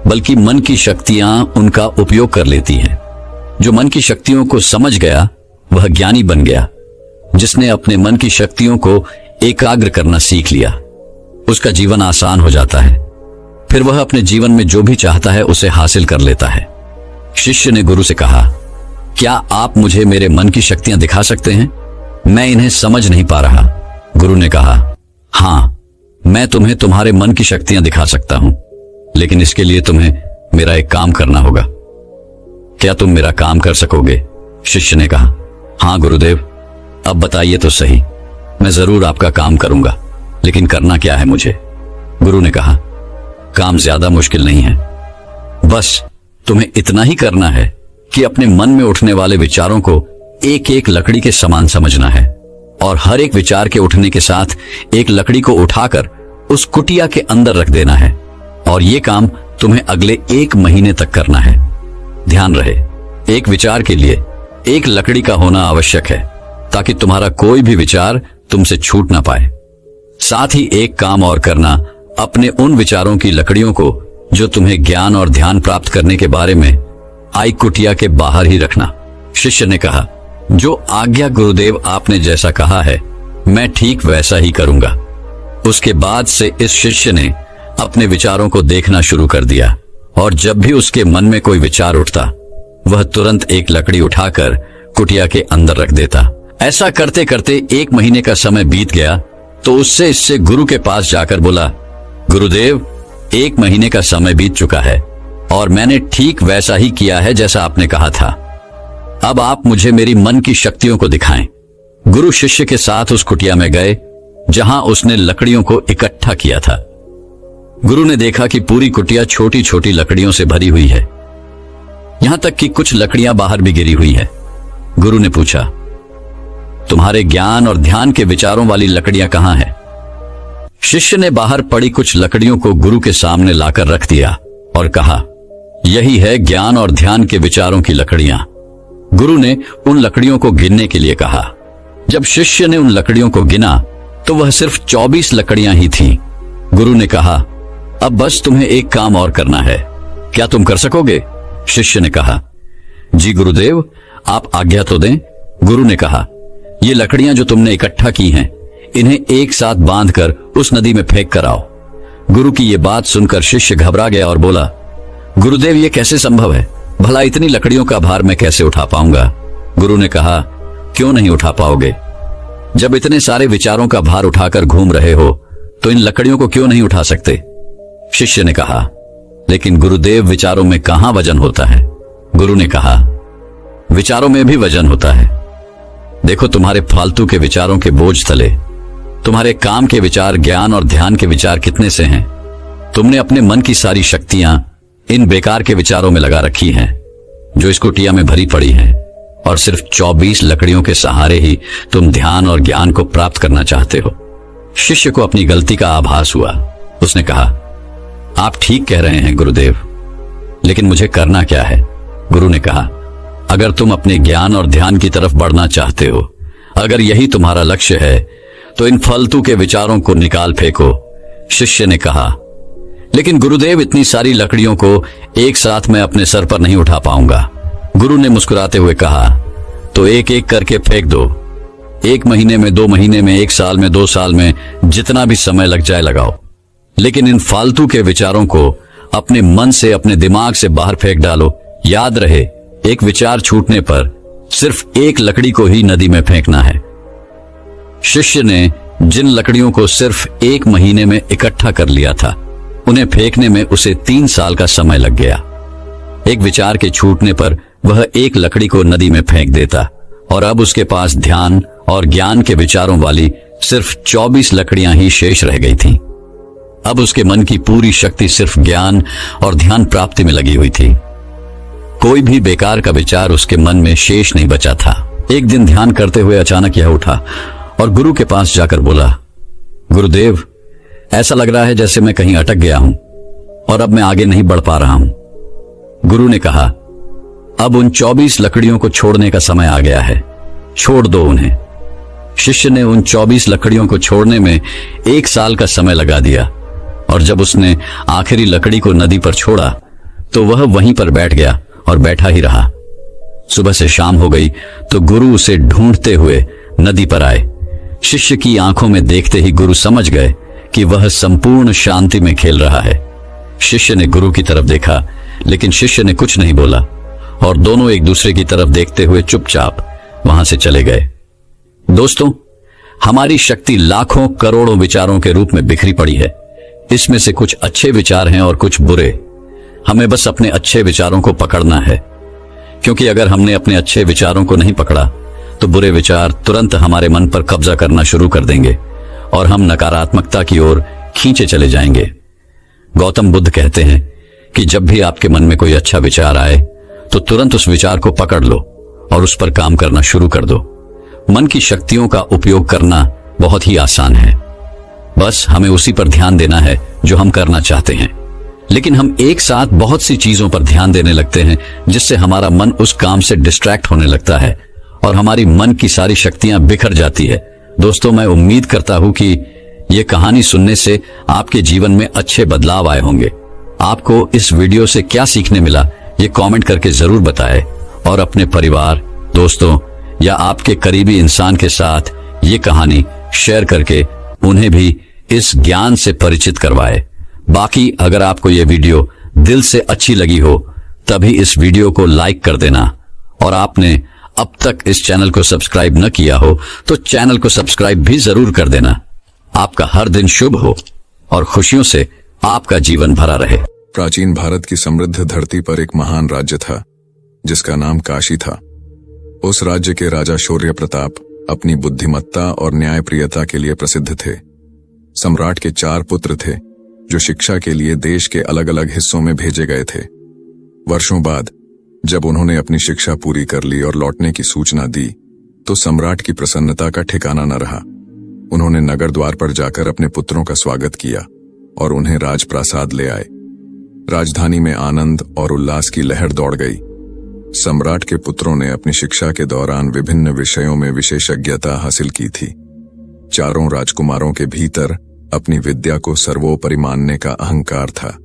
बल्कि मन की शक्तियां उनका उपयोग कर लेती हैं। जो मन की शक्तियों को समझ गया वह ज्ञानी बन गया। जिसने अपने मन की शक्तियों को एकाग्र करना सीख लिया, उसका जीवन आसान हो जाता है। फिर वह अपने जीवन में जो भी चाहता है उसे हासिल कर लेता है। शिष्य ने गुरु से कहा, क्या आप मुझे मेरे मन की शक्तियां दिखा सकते हैं? मैं इन्हें समझ नहीं पा रहा। गुरु ने कहा, हाँ, मैं तुम्हें तुम्हारे मन की शक्तियां दिखा सकता हूं, लेकिन इसके लिए तुम्हें मेरा एक काम करना होगा। क्या तुम मेरा काम कर सकोगे? शिष्य ने कहा, हाँ गुरुदेव, अब बताइए तो सही, मैं जरूर आपका काम करूंगा, लेकिन करना क्या है मुझे? गुरु ने कहा, काम ज्यादा मुश्किल नहीं है, बस तुम्हें इतना ही करना है कि अपने मन में उठने वाले विचारों को एक एक लकड़ी के समान समझना है, और हर एक विचार के उठने के साथ एक लकड़ी को उठाकर उस कुटिया के अंदर रख देना है, और ये काम तुम्हें अगले 1 महीने तक करना है। ध्यान रहे, एक विचार के लिए एक लकड़ी का होना आवश्यक है, ताकि तुम्हारा कोई भी विचार तुमसे छूट ना पाए। साथ ही एक काम और करना, अपने उन विचारों की लकड़ियों को जो तुम्हें ज्ञान और ध्यान प्राप्त करने के बारे में आई कुटिया के बाहर ही रखना। शिष्य ने कहा, जो आज्ञा गुरुदेव आपने जैसा कहा है, मैं ठीक वैसा ही करूंगा। उसके बाद से इस शिष्य ने अपने विचारों को देखना शुरू कर दिया, और जब भी उसके मन में कोई विचार उठता, वह तुरंत एक लकड़ी उठाकर कुटिया के अंदर रख देता। ऐसा करते करते 1 महीने का समय बीत गया, तो उससे इससे गुरु के पास जाकर बोला, गुरुदेव, 1 महीने का समय बीत चुका है और मैंने ठीक वैसा ही किया है जैसा आपने कहा था। अब आप मुझे मेरी मन की शक्तियों को दिखाएं। गुरु शिष्य के साथ उस कुटिया में गए जहां उसने लकड़ियों को इकट्ठा किया था। गुरु ने देखा कि पूरी कुटिया छोटी छोटी लकड़ियों से भरी हुई है, यहां तक कि कुछ लकड़ियां बाहर भी गिरी हुई है। गुरु ने पूछा, तुम्हारे ज्ञान और ध्यान के विचारों वाली लकड़ियां कहां हैं? शिष्य ने बाहर पड़ी कुछ लकड़ियों को गुरु के सामने लाकर रख दिया और कहा, यही है ज्ञान और ध्यान के विचारों की लकड़ियां। गुरु ने उन लकड़ियों को गिनने के लिए कहा। जब शिष्य ने उन लकड़ियों को गिना तो वह सिर्फ 24 लकड़ियां ही थीं। गुरु ने कहा, अब बस तुम्हें एक काम और करना है, क्या तुम कर सकोगे? शिष्य ने कहा, जी गुरुदेव, आप आज्ञा तो दें। गुरु ने कहा, ये लकड़ियां जो तुमने इकट्ठा की हैं, इन्हें एक साथ बांधकर उस नदी में फेंक कर आओ। गुरु की ये बात सुनकर शिष्य घबरा गया और बोला, गुरुदेव, ये कैसे संभव है? भला इतनी लकड़ियों का भार मैं कैसे उठा पाऊंगा? गुरु ने कहा, क्यों नहीं उठा पाओगे? जब इतने सारे विचारों का भार उठाकर घूम रहे हो तो इन लकड़ियों को क्यों नहीं उठा सकते? शिष्य ने कहा, लेकिन गुरुदेव, विचारों में कहां वजन होता है? गुरु ने कहा, विचारों में भी वजन होता है। देखो, तुम्हारे फालतू के विचारों के बोझ तले तुम्हारे काम के विचार, ज्ञान और ध्यान के विचार कितने से हैं? तुमने अपने मन की सारी शक्तियां इन बेकार के विचारों में लगा रखी हैं जो इस कुटिया में भरी पड़ी हैं, और सिर्फ 24 लकड़ियों के सहारे ही तुम ध्यान और ज्ञान को प्राप्त करना चाहते हो। शिष्य को अपनी गलती का आभास हुआ। उसने कहा, आप ठीक कह रहे हैं गुरुदेव, लेकिन मुझे करना क्या है? गुरु ने कहा, अगर तुम अपने ज्ञान और ध्यान की तरफ बढ़ना चाहते हो, अगर यही तुम्हारा लक्ष्य है, तो इन फालतू के विचारों को निकाल फेंको। शिष्य ने कहा, लेकिन गुरुदेव, इतनी सारी लकड़ियों को एक साथ मैं अपने सर पर नहीं उठा पाऊंगा। गुरु ने मुस्कुराते हुए कहा, तो एक एक करके फेंक दो। 1 महीने में, 2 महीने में, 1 साल में, 2 साल में, जितना भी समय लग जाए लगाओ, लेकिन इन फालतू के विचारों को अपने मन से, अपने दिमाग से बाहर फेंक डालो। याद रहे, एक विचार छूटने पर सिर्फ एक लकड़ी को ही नदी में फेंकना है। शिष्य ने जिन लकड़ियों को सिर्फ 1 महीने में इकट्ठा कर लिया था, उन्हें फेंकने में उसे 3 साल का समय लग गया। एक विचार के छूटने पर वह एक लकड़ी को नदी में फेंक देता, और अब उसके पास ध्यान और ज्ञान के विचारों वाली सिर्फ 24 लकड़ियां ही शेष रह गई थीं। अब उसके मन की पूरी शक्ति सिर्फ ज्ञान और ध्यान प्राप्ति में लगी हुई थी। कोई भी बेकार का विचार उसके मन में शेष नहीं बचा था। एक दिन ध्यान करते हुए अचानक यह उठा और गुरु के पास जाकर बोला, गुरुदेव, ऐसा लग रहा है जैसे मैं कहीं अटक गया हूं और अब मैं आगे नहीं बढ़ पा रहा हूं। गुरु ने कहा, अब उन 24 लकड़ियों को छोड़ने का समय आ गया है, छोड़ दो उन्हें। शिष्य ने उन 24 लकड़ियों को छोड़ने में 1 साल का समय लगा दिया, और जब उसने आखिरी लकड़ी को नदी पर छोड़ा तो वह वहीं पर बैठ गया और बैठा ही रहा। सुबह से शाम हो गई तो गुरु उसे ढूंढते हुए नदी पर आए। शिष्य की आंखों में देखते ही गुरु समझ गए कि वह संपूर्ण शांति में खेल रहा है। शिष्य ने गुरु की तरफ देखा, लेकिन शिष्य ने कुछ नहीं बोला और दोनों एक दूसरे की तरफ देखते हुए चुपचाप वहां से चले गए। दोस्तों, हमारी शक्ति लाखों करोड़ों विचारों के रूप में बिखरी पड़ी है। इसमें से कुछ अच्छे विचार हैं और कुछ बुरे। हमें बस अपने अच्छे विचारों को पकड़ना है, क्योंकि अगर हमने अपने अच्छे विचारों को नहीं पकड़ा तो बुरे विचार तुरंत हमारे मन पर कब्जा करना शुरू कर देंगे और हम नकारात्मकता की ओर खींचे चले जाएंगे। गौतम बुद्ध कहते हैं कि जब भी आपके मन में कोई अच्छा विचार आए तो तुरंत उस विचार को पकड़ लो और उस पर काम करना शुरू कर दो। मन की शक्तियों का उपयोग करना बहुत ही आसान है। बस हमें उसी पर ध्यान देना है जो हम करना चाहते हैं। लेकिन हम एक साथ बहुत सी चीजों पर ध्यान देने लगते हैं, जिससे हमारा मन उस काम से डिस्ट्रैक्ट होने लगता है और हमारी मन की सारी शक्तियां बिखर जाती है। दोस्तों, मैं उम्मीद करता हूं कि यह कहानी सुनने से आपके जीवन में अच्छे बदलाव आए होंगे। आपको इस वीडियो से क्या सीखने मिला, ये कमेंट करके जरूर बताएं और अपने परिवार, दोस्तों या आपके करीबी इंसान के साथ ये कहानी शेयर करके उन्हें भी इस ज्ञान से परिचित करवाएं। बाकी अगर आपको ये वीडियो दिल से अच्छी लगी हो तभी इस वीडियो को लाइक कर देना, और आपने अब तक इस चैनल को सब्सक्राइब न किया हो तो चैनल को सब्सक्राइब भी जरूर कर देना। आपका हर दिन शुभ हो और खुशियों से आपका जीवन भरा रहे। प्राचीन भारत की समृद्ध धरती पर एक महान राज्य था जिसका नाम काशी था। उस राज्य के राजा शौर्य प्रताप अपनी बुद्धिमत्ता और न्यायप्रियता के लिए प्रसिद्ध थे। सम्राट के 4 पुत्र थे जो शिक्षा के लिए देश के अलग अलग हिस्सों में भेजे गए थे। वर्षों बाद जब उन्होंने अपनी शिक्षा पूरी कर ली और लौटने की सूचना दी तो सम्राट की प्रसन्नता का ठिकाना न रहा। उन्होंने नगर द्वार पर जाकर अपने पुत्रों का स्वागत किया और उन्हें राजप्रासाद ले आए। राजधानी में आनंद और उल्लास की लहर दौड़ गई। सम्राट के पुत्रों ने अपनी शिक्षा के दौरान विभिन्न विषयों में विशेषज्ञता हासिल की थी। चारों राजकुमारों के भीतर अपनी विद्या को सर्वोपरि मानने का अहंकार था।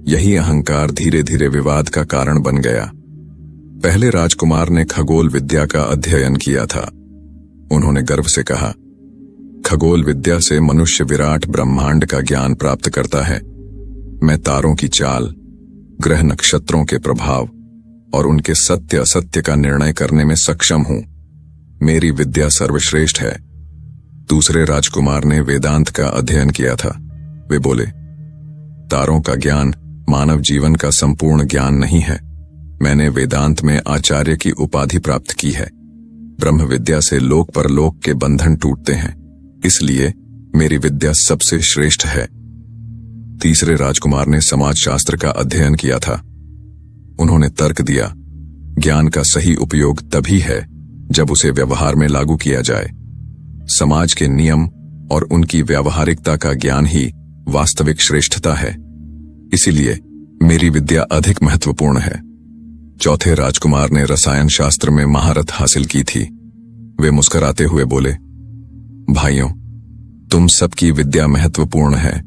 यही अहंकार धीरे धीरे विवाद का कारण बन गया। पहले राजकुमार ने खगोल विद्या का अध्ययन किया था। उन्होंने गर्व से कहा, खगोल विद्या से मनुष्य विराट ब्रह्मांड का ज्ञान प्राप्त करता है। मैं तारों की चाल, ग्रह नक्षत्रों के प्रभाव और उनके सत्य असत्य का निर्णय करने में सक्षम हूं। मेरी विद्या सर्वश्रेष्ठ है। दूसरे राजकुमार ने वेदांत का अध्ययन किया था। वे बोले, तारों का ज्ञान मानव जीवन का संपूर्ण ज्ञान नहीं है। मैंने वेदांत में आचार्य की उपाधि प्राप्त की है। ब्रह्म विद्या से लोक परलोक के बंधन टूटते हैं, इसलिए मेरी विद्या सबसे श्रेष्ठ है। तीसरे राजकुमार ने समाजशास्त्र का अध्ययन किया था। उन्होंने तर्क दिया, ज्ञान का सही उपयोग तभी है जब उसे व्यवहार में लागू किया जाए। समाज के नियम और उनकी व्यावहारिकता का ज्ञान ही वास्तविक श्रेष्ठता है, इसीलिए मेरी विद्या अधिक महत्वपूर्ण है। चौथे राजकुमार ने रसायन शास्त्र में महारत हासिल की थी। वे मुस्कुराते हुए बोले, भाइयों, तुम सबकी विद्या महत्वपूर्ण है,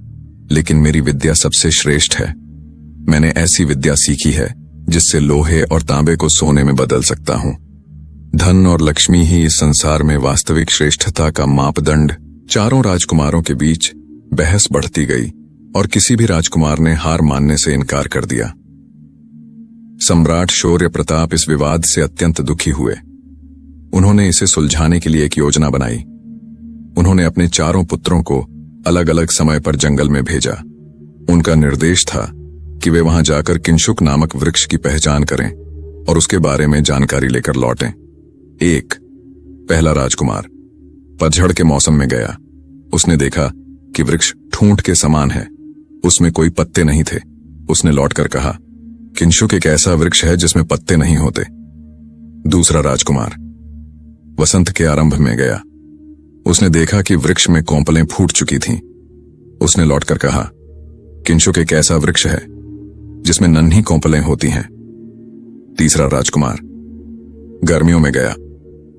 लेकिन मेरी विद्या सबसे श्रेष्ठ है। मैंने ऐसी विद्या सीखी है जिससे लोहे और तांबे को सोने में बदल सकता हूं। धन और लक्ष्मी ही इस संसार में वास्तविक श्रेष्ठता का मापदंड। चारों राजकुमारों के बीच बहस बढ़ती गई और किसी भी राजकुमार ने हार मानने से इनकार कर दिया। सम्राट शौर्य प्रताप इस विवाद से अत्यंत दुखी हुए। उन्होंने इसे सुलझाने के लिए एक योजना बनाई। उन्होंने अपने चारों पुत्रों को अलग अलग समय पर जंगल में भेजा। उनका निर्देश था कि वे वहां जाकर किंशुक नामक वृक्ष की पहचान करें और उसके बारे में जानकारी लेकर लौटें। पहला राजकुमार पतझड़ के मौसम में गया। उसने देखा कि वृक्ष ठूंठ के समान है, उसमें कोई पत्ते नहीं थे। उसने लौटकर कहा, किंशुक एक ऐसा वृक्ष है जिसमें पत्ते नहीं होते। दूसरा राजकुमार वसंत के आरंभ में गया। उसने देखा कि वृक्ष में कोंपलें फूट चुकी थीं। उसने लौटकर कहा, किंशुक एक ऐसा वृक्ष है जिसमें नन्ही कोंपलें होती हैं। तीसरा राजकुमार गर्मियों में गया।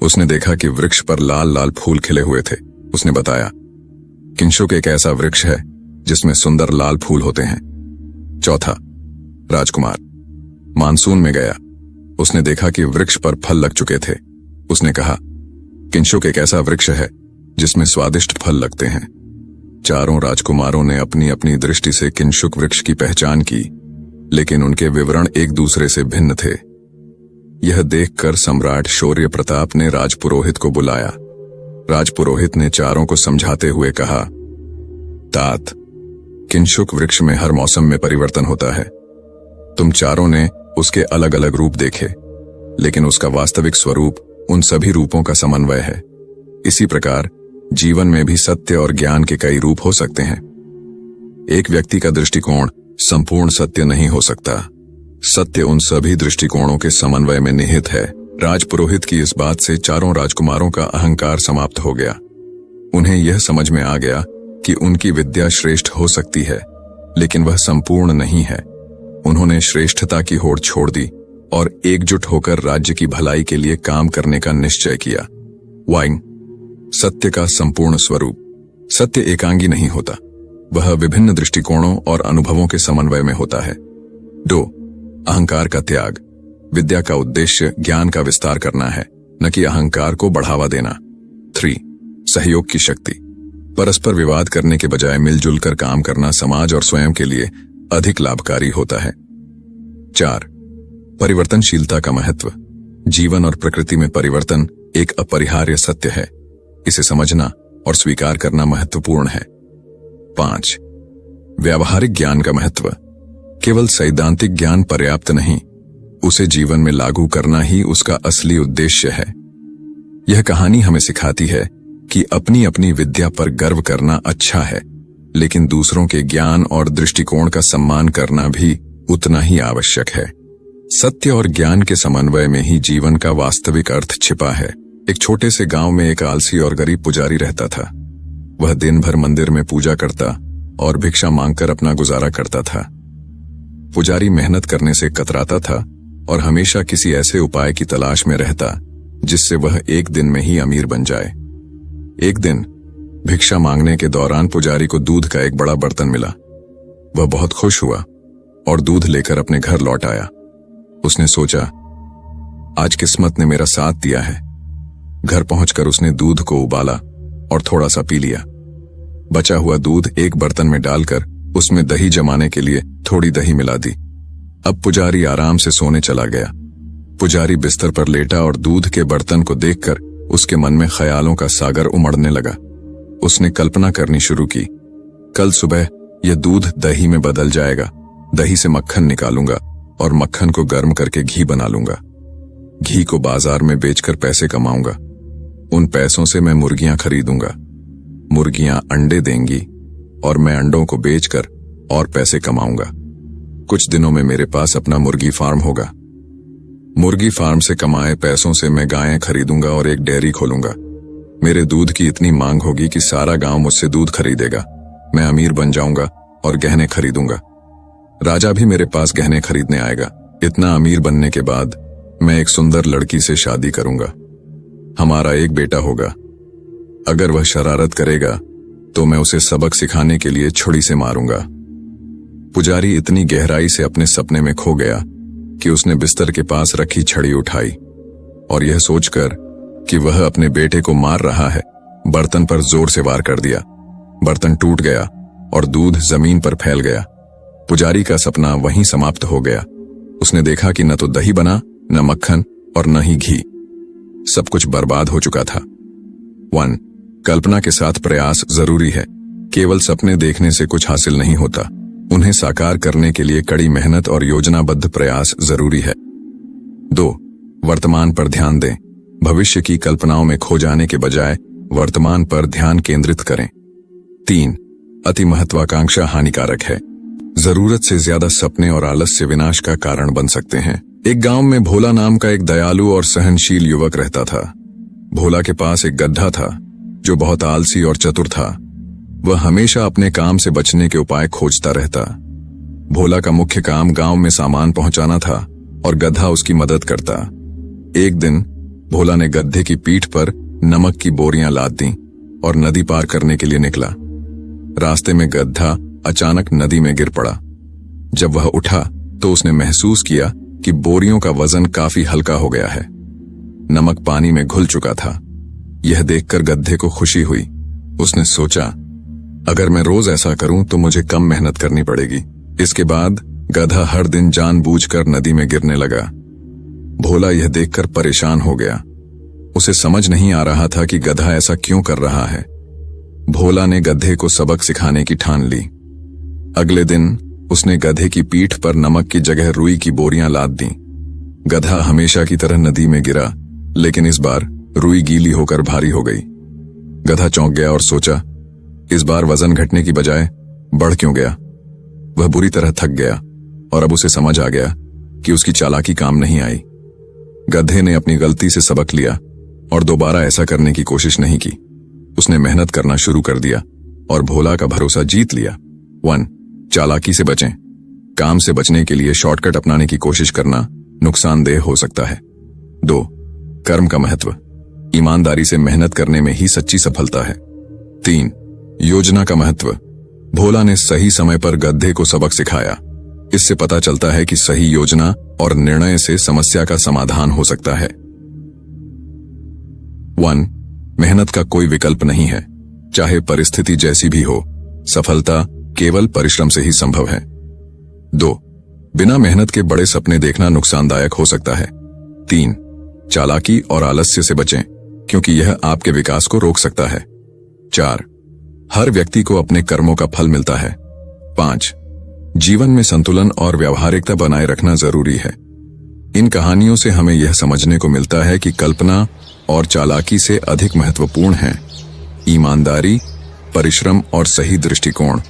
उसने देखा कि वृक्ष पर लाल लाल फूल खिले हुए थे। उसने बताया, किंशुक एक ऐसा वृक्ष है जिसमें सुंदर लाल फूल होते हैं। चौथा राजकुमार मानसून में गया। उसने देखा कि वृक्ष पर फल लग चुके थे। उसने कहा, किंशुक एक ऐसा वृक्ष है जिसमें स्वादिष्ट फल लगते हैं। चारों राजकुमारों ने अपनी अपनी दृष्टि से किंशुक वृक्ष की पहचान की, लेकिन उनके विवरण एक दूसरे से भिन्न थे। यह देखकर सम्राट शौर्य प्रताप ने राजपुरोहित को बुलाया। राजपुरोहित ने चारों को समझाते हुए कहा, तात, किंशुक वृक्ष में हर मौसम में परिवर्तन होता है। तुम चारों ने उसके अलग अलग रूप देखे, लेकिन उसका वास्तविक स्वरूप उन सभी रूपों का समन्वय है। इसी प्रकार जीवन में भी सत्य और ज्ञान के कई रूप हो सकते हैं। एक व्यक्ति का दृष्टिकोण संपूर्ण सत्य नहीं हो सकता। सत्य उन सभी दृष्टिकोणों के समन्वय में निहित है। राजपुरोहित की इस बात से चारों राजकुमारों का अहंकार समाप्त हो गया। उन्हें यह समझ में आ गया कि उनकी विद्या श्रेष्ठ हो सकती है, लेकिन वह संपूर्ण नहीं है। उन्होंने श्रेष्ठता की होड़ छोड़ दी और एकजुट होकर राज्य की भलाई के लिए काम करने का निश्चय किया। वाइंग, सत्य का संपूर्ण स्वरूप। सत्य एकांगी नहीं होता, वह विभिन्न दृष्टिकोणों और अनुभवों के समन्वय में होता है। 2. अहंकार का त्याग। विद्या का उद्देश्य ज्ञान का विस्तार करना है, न कि अहंकार को बढ़ावा देना। 3. सहयोग की शक्ति। परस्पर विवाद करने के बजाय मिलजुल कर काम करना समाज और स्वयं के लिए अधिक लाभकारी होता है। 4. परिवर्तनशीलता का महत्व। जीवन और प्रकृति में परिवर्तन एक अपरिहार्य सत्य है। इसे समझना और स्वीकार करना महत्वपूर्ण है। 5. व्यावहारिक ज्ञान का महत्व। केवल सैद्धांतिक ज्ञान पर्याप्त नहीं, उसे जीवन में लागू करना ही उसका असली उद्देश्य है। यह कहानी हमें सिखाती है कि अपनी अपनी विद्या पर गर्व करना अच्छा है, लेकिन दूसरों के ज्ञान और दृष्टिकोण का सम्मान करना भी उतना ही आवश्यक है। सत्य और ज्ञान के समन्वय में ही जीवन का वास्तविक अर्थ छिपा है। एक छोटे से गांव में एक आलसी और गरीब पुजारी रहता था। वह दिन भर मंदिर में पूजा करता और भिक्षा मांगकर अपना गुजारा करता था। पुजारी मेहनत करने से कतराता था और हमेशा किसी ऐसे उपाय की तलाश में रहता जिससे वह एक दिन में ही अमीर बन जाए। एक दिन भिक्षा मांगने के दौरान पुजारी को दूध का एक बड़ा बर्तन मिला। वह बहुत खुश हुआ और दूध लेकर अपने घर लौट आया। उसने सोचा, आज किस्मत ने मेरा साथ दिया है। घर पहुंचकर उसने दूध को उबाला और थोड़ा सा पी लिया। बचा हुआ दूध एक बर्तन में डालकर उसमें दही जमाने के लिए थोड़ी दही मिला दी। अब पुजारी आराम से सोने चला गया। पुजारी बिस्तर पर लेटा और दूध के बर्तन को देखकर उसके मन में ख्यालों का सागर उमड़ने लगा। उसने कल्पना करनी शुरू की, कल सुबह यह दूध दही में बदल जाएगा, दही से मक्खन निकालूंगा और मक्खन को गर्म करके घी बना लूंगा। घी को बाजार में बेचकर पैसे कमाऊंगा। उन पैसों से मैं मुर्गियां खरीदूंगा। मुर्गियां अंडे देंगी और मैं अंडों को बेचकर और पैसे कमाऊंगा। कुछ दिनों में मेरे पास अपना मुर्गी फार्म होगा। मुर्गी फार्म से कमाए पैसों से मैं गायें खरीदूंगा और एक डेयरी खोलूंगा। मेरे दूध की इतनी मांग होगी कि सारा गांव मुझसे दूध खरीदेगा। मैं अमीर बन जाऊंगा और गहने खरीदूंगा। राजा भी मेरे पास गहने खरीदने आएगा। इतना अमीर बनने के बाद मैं एक सुंदर लड़की से शादी करूंगा। हमारा एक बेटा होगा। अगर वह शरारत करेगा तो मैं उसे सबक सिखाने के लिए छुरी से मारूंगा। पुजारी इतनी गहराई से अपने सपने में खो गया कि उसने बिस्तर के पास रखी छड़ी उठाई और यह सोचकर कि वह अपने बेटे को मार रहा है, बर्तन पर जोर से वार कर दिया। बर्तन टूट गया और दूध जमीन पर फैल गया। पुजारी का सपना वहीं समाप्त हो गया। उसने देखा कि न तो दही बना, न मक्खन और न ही घी। सब कुछ बर्बाद हो चुका था। 1. कल्पना के साथ प्रयास जरूरी है। केवल सपने देखने से कुछ हासिल नहीं होता। उन्हें साकार करने के लिए कड़ी मेहनत और योजनाबद्ध प्रयास जरूरी है। 2. वर्तमान पर ध्यान दें। भविष्य की कल्पनाओं में खो जाने के बजाय वर्तमान पर ध्यान केंद्रित करें। 3. अति महत्वाकांक्षा हानिकारक है। जरूरत से ज्यादा सपने और आलस्य विनाश का कारण बन सकते हैं। एक गांव में भोला नाम का एक दयालु और सहनशील युवक रहता था। भोला के पास एक गधा था जो बहुत आलसी और चतुर था। वह हमेशा अपने काम से बचने के उपाय खोजता रहता। भोला का मुख्य काम गांव में सामान पहुंचाना था और गधा उसकी मदद करता। एक दिन भोला ने गधे की पीठ पर नमक की बोरियां लाद दी और नदी पार करने के लिए निकला। रास्ते में गधा अचानक नदी में गिर पड़ा। जब वह उठा तो उसने महसूस किया कि बोरियों का वजन काफी हल्का हो गया है। नमक पानी में घुल चुका था। यह देखकर गधे को खुशी हुई। उसने सोचा, अगर मैं रोज ऐसा करूं तो मुझे कम मेहनत करनी पड़ेगी। इसके बाद गधा हर दिन जानबूझकर नदी में गिरने लगा। भोला यह देखकर परेशान हो गया। उसे समझ नहीं आ रहा था कि गधा ऐसा क्यों कर रहा है। भोला ने गधे को सबक सिखाने की ठान ली। अगले दिन उसने गधे की पीठ पर नमक की जगह रुई की बोरियां लाद दी। गधा हमेशा की तरह नदी में गिरा, लेकिन इस बार रुई गीली होकर भारी हो गई। गधा चौंक गया और सोचा, इस बार वजन घटने की बजाय बढ़ क्यों गया। वह बुरी तरह थक गया और अब उसे समझ आ गया कि उसकी चालाकी काम नहीं आई। गधे ने अपनी गलती से सबक लिया और दोबारा ऐसा करने की कोशिश नहीं की। उसने मेहनत करना शुरू कर दिया और भोला का भरोसा जीत लिया। 1. चालाकी से बचें। काम से बचने के लिए शॉर्टकट अपनाने की कोशिश करना नुकसानदेह हो सकता है। 2. कर्म का महत्व। ईमानदारी से मेहनत करने में ही सच्ची सफलता है। 3. योजना का महत्व। भोला ने सही समय पर गधे को सबक सिखाया। इससे पता चलता है कि सही योजना और निर्णय से समस्या का समाधान हो सकता है। 1. मेहनत का कोई विकल्प नहीं है, चाहे परिस्थिति जैसी भी हो। सफलता केवल परिश्रम से ही संभव है। 2. बिना मेहनत के बड़े सपने देखना नुकसानदायक हो सकता है। 3. चालाकी और आलस्य से बचें, क्योंकि यह आपके विकास को रोक सकता है। 4. हर व्यक्ति को अपने कर्मों का फल मिलता है। 5. जीवन में संतुलन और व्यावहारिकता बनाए रखना जरूरी है। इन कहानियों से हमें यह समझने को मिलता है कि कल्पना और चालाकी से अधिक महत्वपूर्ण है ईमानदारी, परिश्रम और सही दृष्टिकोण।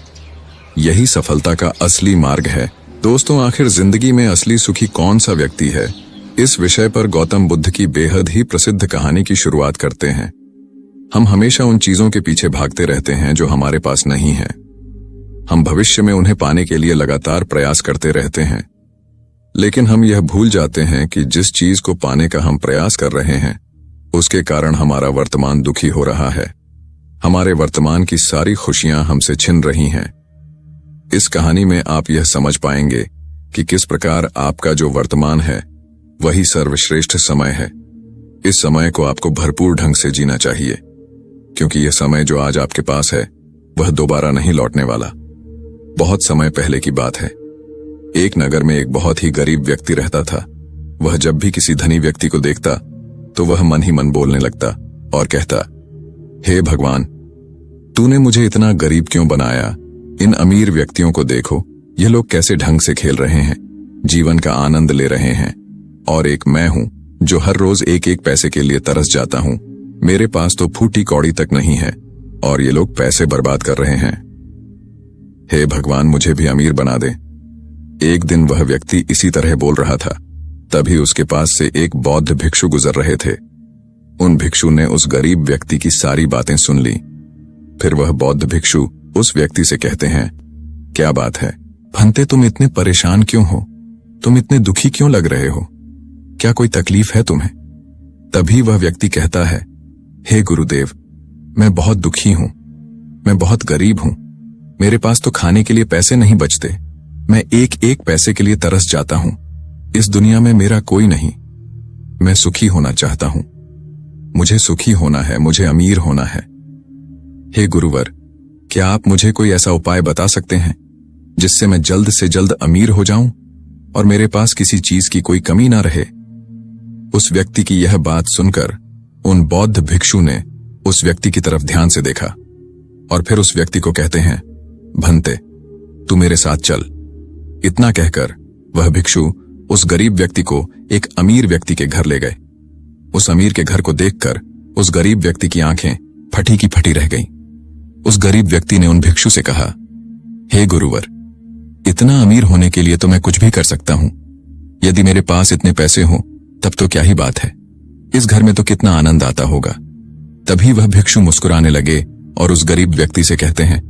यही सफलता का असली मार्ग है। दोस्तों, आखिर जिंदगी में असली सुखी कौन सा व्यक्ति है? इस विषय पर गौतम बुद्ध की बेहद ही प्रसिद्ध कहानी की शुरुआत करते हैं। हम हमेशा उन चीजों के पीछे भागते रहते हैं जो हमारे पास नहीं है। हम भविष्य में उन्हें पाने के लिए लगातार प्रयास करते रहते हैं, लेकिन हम यह भूल जाते हैं कि जिस चीज को पाने का हम प्रयास कर रहे हैं, उसके कारण हमारा वर्तमान दुखी हो रहा है। हमारे वर्तमान की सारी खुशियां हमसे छिन रही हैं। इस कहानी में आप यह समझ पाएंगे कि किस प्रकार आपका जो वर्तमान है वही सर्वश्रेष्ठ समय है। इस समय को आपको भरपूर ढंग से जीना चाहिए, क्योंकि यह समय जो आज आपके पास है वह दोबारा नहीं लौटने वाला। बहुत समय पहले की बात है। एक नगर में एक बहुत ही गरीब व्यक्ति रहता था। वह जब भी किसी धनी व्यक्ति को देखता तो वह मन ही मन बोलने लगता और कहता, हे भगवान, तूने मुझे इतना गरीब क्यों बनाया? इन अमीर व्यक्तियों को देखो, ये लोग कैसे ढंग से खेल रहे हैं, जीवन का आनंद ले रहे हैं, और एक मैं हूं जो हर रोज एक एक पैसे के लिए तरस जाता हूं। मेरे पास तो फूटी कौड़ी तक नहीं है और ये लोग पैसे बर्बाद कर रहे हैं। हे भगवान, मुझे भी अमीर बना दे। एक दिन वह व्यक्ति इसी तरह बोल रहा था। तभी उसके पास से एक बौद्ध भिक्षु गुजर रहे थे। उन भिक्षु ने उस गरीब व्यक्ति की सारी बातें सुन ली। फिर वह बौद्ध भिक्षु उस व्यक्ति से कहते हैं, क्या बात है भंते, तुम इतने परेशान क्यों हो? तुम इतने दुखी क्यों लग रहे हो? क्या कोई तकलीफ है तुम्हें? तभी वह व्यक्ति कहता है, हे गुरुदेव, मैं बहुत दुखी हूं, मैं बहुत गरीब हूं, मेरे पास तो खाने के लिए पैसे नहीं बचते, मैं एक एक पैसे के लिए तरस जाता हूं। इस दुनिया में मेरा कोई नहीं, मैं सुखी होना चाहता हूं, मुझे सुखी होना है, मुझे अमीर होना है। हे गुरुवर, क्या आप मुझे कोई ऐसा उपाय बता सकते हैं जिससे मैं जल्द से जल्द अमीर हो जाऊं और मेरे पास किसी चीज की कोई कमी ना रहे? उस व्यक्ति की यह बात सुनकर उन बौद्ध भिक्षु ने उस व्यक्ति की तरफ ध्यान से देखा और फिर उस व्यक्ति को कहते हैं, भंते, तू मेरे साथ चल। इतना कहकर वह भिक्षु उस गरीब व्यक्ति को एक अमीर व्यक्ति के घर ले गए। उस अमीर के घर को देखकर उस गरीब व्यक्ति की आंखें फटी की फटी रह गईं। उस गरीब व्यक्ति ने उन भिक्षु से कहा, हे गुरुवर, इतना अमीर होने के लिए तो मैं कुछ भी कर सकता हूं। यदि मेरे पास इतने पैसे हों तब तो क्या ही बात है, इस घर में तो कितना आनंद आता होगा। तभी वह भिक्षु मुस्कुराने लगे और उस गरीब व्यक्ति से कहते हैं,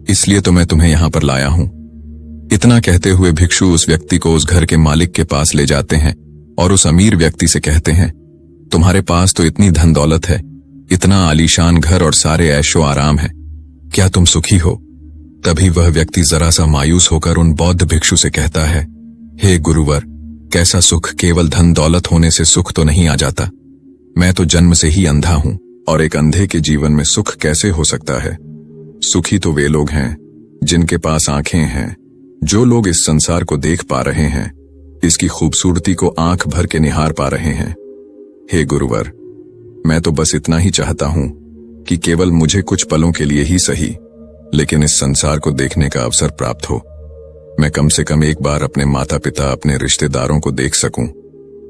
इसलिए तो मैं तुम्हें यहां पर लाया हूं। इतना कहते हुए भिक्षु उस व्यक्ति को उस घर के मालिक के पास ले जाते हैं और उस अमीर व्यक्ति से कहते हैं, तुम्हारे पास तो इतनी धन दौलत है, इतना आलीशान घर और सारे ऐशो आराम है, क्या तुम सुखी हो? तभी वह व्यक्ति जरा सा मायूस होकर उन बौद्ध भिक्षु से कहता है, हे गुरुवर, कैसा सुख? केवल धन दौलत होने से सुख तो नहीं आ जाता। मैं तो जन्म से ही अंधा हूं और एक अंधे के जीवन में सुख कैसे हो सकता है? सुखी तो वे लोग हैं जिनके पास आंखें हैं, जो लोग इस संसार को देख पा रहे हैं, इसकी खूबसूरती को आंख भर के निहार पा रहे हैं। हे गुरुवर, मैं तो बस इतना ही चाहता हूं कि केवल मुझे कुछ पलों के लिए ही सही, लेकिन इस संसार को देखने का अवसर प्राप्त हो। मैं कम से कम एक बार अपने माता पिता, अपने रिश्तेदारों को देख सकूं,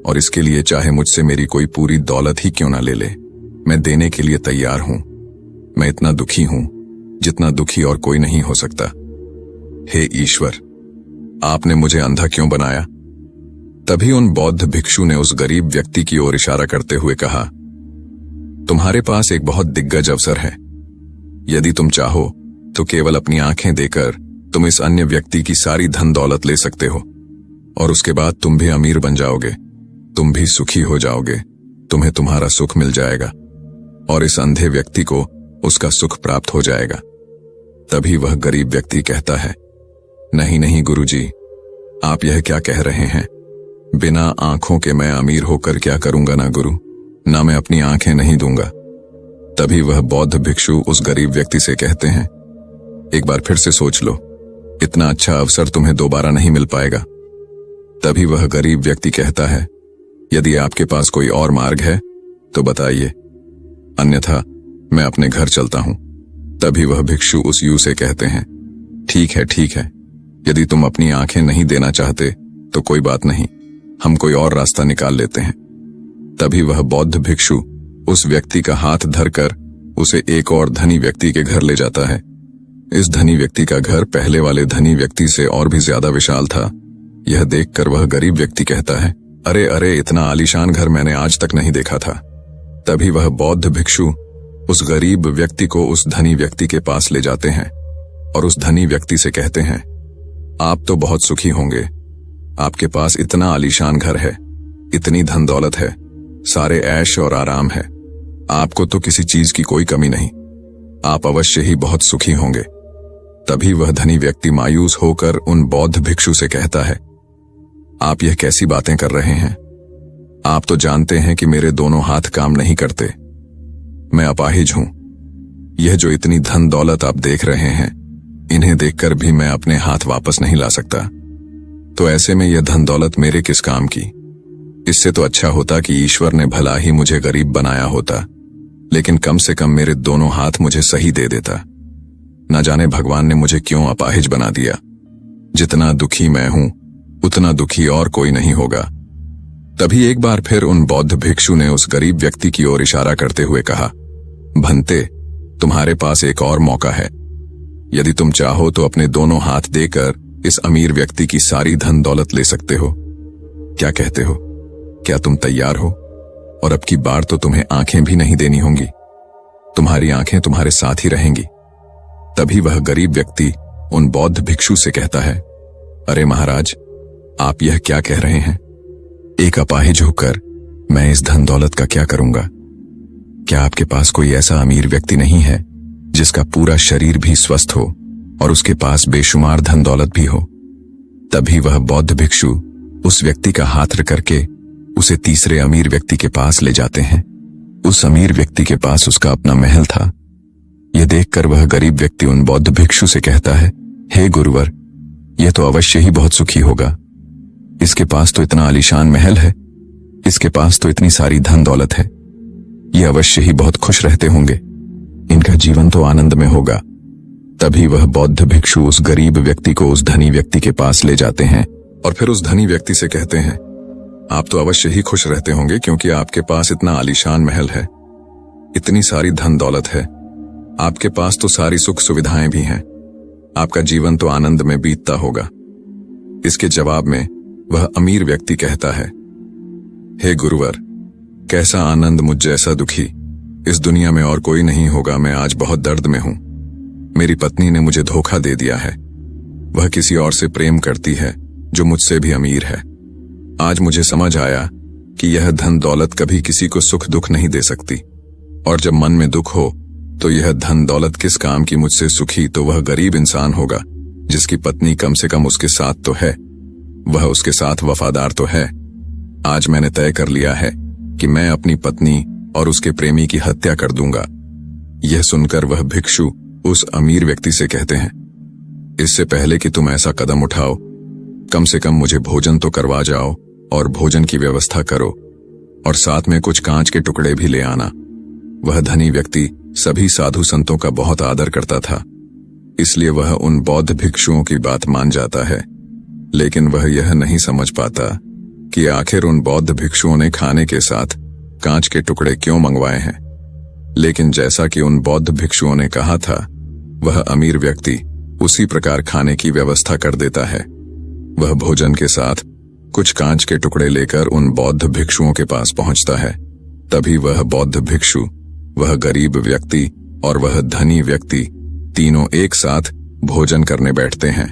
और इसके लिए चाहे मुझसे मेरी कोई पूरी दौलत ही क्यों ना ले ले, मैं देने के लिए तैयार हूं। मैं इतना दुखी हूं जितना दुखी और कोई नहीं हो सकता। हे ईश्वर, आपने मुझे अंधा क्यों बनाया? तभी उन बौद्ध भिक्षु ने उस गरीब व्यक्ति की ओर इशारा करते हुए कहा, तुम्हारे पास एक बहुत दिग्गज अवसर है। यदि तुम चाहो तो केवल अपनी आंखें देकर तुम इस अन्य व्यक्ति की सारी धन दौलत ले सकते हो, और उसके बाद तुम भी अमीर बन जाओगे, तुम भी सुखी हो जाओगे, तुम्हें तुम्हारा सुख मिल जाएगा और इस अंधे व्यक्ति को उसका सुख प्राप्त हो जाएगा। तभी वह गरीब व्यक्ति कहता है, नहीं नहीं गुरुजी, आप यह क्या कह रहे हैं? बिना आंखों के मैं अमीर होकर क्या करूंगा ना गुरु, ना मैं अपनी आंखें नहीं दूंगा। तभी वह बौद्ध भिक्षु उस गरीब व्यक्ति से कहते हैं, एक बार फिर से सोच लो, इतना अच्छा अवसर तुम्हें दोबारा नहीं मिल पाएगा। तभी वह गरीब व्यक्ति कहता है, यदि आपके पास कोई और मार्ग है तो बताइए, अन्यथा मैं अपने घर चलता हूं। तभी वह भिक्षु उस यू से कहते हैं, ठीक है, यदि तुम अपनी आंखें नहीं देना चाहते तो कोई बात नहीं, हम कोई और रास्ता निकाल लेते हैं। तभी वह बौद्ध भिक्षु उस व्यक्ति का हाथ धरकर उसे एक और धनी व्यक्ति के घर ले जाता है। इस धनी व्यक्ति का घर पहले वाले धनी व्यक्ति से और भी ज्यादा विशाल था। यह देखकर वह गरीब व्यक्ति कहता है, अरे अरे, इतना आलीशान घर मैंने आज तक नहीं देखा था। तभी वह बौद्ध भिक्षु उस गरीब व्यक्ति को उस धनी व्यक्ति के पास ले जाते हैं और उस धनी व्यक्ति से कहते हैं, आप तो बहुत सुखी होंगे, आपके पास इतना आलीशान घर है, इतनी धन दौलत है, सारे ऐश और आराम है, आपको तो किसी चीज की कोई कमी नहीं, आप अवश्य ही बहुत सुखी होंगे। तभी वह धनी व्यक्ति मायूस होकर उन बौद्ध भिक्षु से कहता है, आप यह कैसी बातें कर रहे हैं? आप तो जानते हैं कि मेरे दोनों हाथ काम नहीं करते, मैं अपाहिज हूं। यह जो इतनी धन दौलत आप देख रहे हैं, इन्हें देखकर भी मैं अपने हाथ वापस नहीं ला सकता, तो ऐसे में यह धन दौलत मेरे किस काम की? इससे तो अच्छा होता कि ईश्वर ने भला ही मुझे गरीब बनाया होता, लेकिन कम से कम मेरे दोनों हाथ मुझे सही दे देता। न जाने भगवान ने मुझे क्यों अपाहिज बना दिया। जितना दुखी मैं हूं, उतना दुखी और कोई नहीं होगा। तभी एक बार फिर उन बौद्ध भिक्षु ने उस गरीब व्यक्ति की ओर इशारा करते हुए कहा, भंते, तुम्हारे पास एक और मौका है। यदि तुम चाहो तो अपने दोनों हाथ देकर इस अमीर व्यक्ति की सारी धन दौलत ले सकते हो। क्या कहते हो? क्या तुम तैयार हो? और अब की बार तो तुम्हें आंखें भी नहीं देनी होंगी, तुम्हारी आंखें तुम्हारे साथ ही रहेंगी। तभी वह गरीब व्यक्ति उन बौद्ध भिक्षु से कहता है, अरे महाराज, आप यह क्या कह रहे हैं? एक अपाहिज होकर मैं इस धन दौलत का क्या करूंगा? क्या आपके पास कोई ऐसा अमीर व्यक्ति नहीं है जिसका पूरा शरीर भी स्वस्थ हो और उसके पास बेशुमार धन दौलत भी हो? तभी वह बौद्ध भिक्षु उस व्यक्ति का हाथ करके उसे तीसरे अमीर व्यक्ति के पास ले जाते हैं। उस अमीर व्यक्ति के पास उसका अपना महल था। यह देखकर वह गरीब व्यक्ति उन बौद्ध भिक्षु से कहता है, हे गुरुवर, यह तो अवश्य ही बहुत सुखी होगा। इसके पास तो इतना आलीशान महल है, इसके पास तो इतनी सारी धन दौलत है, ये अवश्य ही बहुत खुश रहते होंगे, इनका जीवन तो आनंद में होगा। तभी वह बौद्ध भिक्षु उस गरीब व्यक्ति को उस धनी व्यक्ति के पास ले जाते हैं और फिर उस धनी व्यक्ति से कहते हैं, आप तो अवश्य ही खुश रहते होंगे क्योंकि आपके पास इतना आलीशान महल है, इतनी सारी धन दौलत है, आपके पास तो सारी सुख सुविधाएं भी हैं, आपका जीवन तो आनंद में बीतता होगा। इसके जवाब में वह अमीर व्यक्ति कहता है, हे गुरुवर, कैसा आनंद मुझ जैसा दुखी इस दुनिया में और कोई नहीं होगा। मैं आज बहुत दर्द में हूं। मेरी पत्नी ने मुझे धोखा दे दिया है, वह किसी और से प्रेम करती है जो मुझसे भी अमीर है। आज मुझे समझ आया कि यह धन दौलत कभी किसी को सुख दुख नहीं दे सकती, और जब मन में दुख हो तो यह धन दौलत किस काम की? मुझसे सुखी तो वह गरीब इंसान होगा जिसकी पत्नी कम से कम उसके साथ तो है, वह उसके साथ वफादार तो है। आज मैंने तय कर लिया है कि मैं अपनी पत्नी और उसके प्रेमी की हत्या कर दूंगा। यह सुनकर वह भिक्षु उस अमीर व्यक्ति से कहते हैं, इससे पहले कि तुम ऐसा कदम उठाओ, कम से कम मुझे भोजन तो करवा जाओ और भोजन की व्यवस्था करो, और साथ में कुछ कांच के टुकड़े भी ले आना। वह धनी व्यक्ति सभी साधु संतों का बहुत आदर करता था, इसलिए वह उन बौद्ध भिक्षुओं की बात मान जाता है। लेकिन वह यह नहीं समझ पाता कि आखिर उन बौद्ध भिक्षुओं ने खाने के साथ कांच के टुकड़े क्यों मंगवाए हैं। लेकिन जैसा कि उन बौद्ध भिक्षुओं ने कहा था, वह अमीर व्यक्ति उसी प्रकार खाने की व्यवस्था कर देता है। वह भोजन के साथ कुछ कांच के टुकड़े लेकर उन बौद्ध भिक्षुओं के पास पहुंचता है। तभी वह बौद्ध भिक्षु, वह गरीब व्यक्ति और वह धनी व्यक्ति तीनों एक साथ भोजन करने बैठते हैं।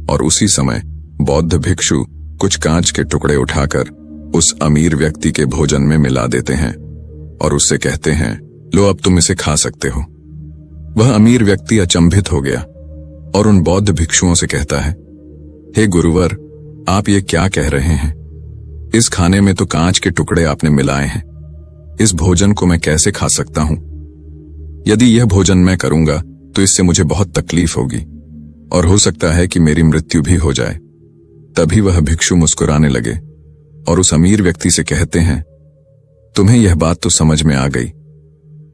और उसी समय बौद्ध भिक्षु कुछ कांच के टुकड़े उठाकर उस अमीर व्यक्ति के भोजन में मिला देते हैं और उससे कहते हैं, लो अब तुम इसे खा सकते हो। वह अमीर व्यक्ति अचंभित हो गया और उन बौद्ध भिक्षुओं से कहता है, हे गुरुवर, आप ये क्या कह रहे हैं? इस खाने में तो कांच के टुकड़े आपने मिलाए हैं। इस भोजन को मैं कैसे खा सकता हूं? यदि यह भोजन मैं करूंगा तो इससे मुझे बहुत तकलीफ होगी और हो सकता है कि मेरी मृत्यु भी हो जाए। तभी वह भिक्षु मुस्कुराने लगे और उस अमीर व्यक्ति से कहते हैं, तुम्हें यह बात तो समझ में आ गई,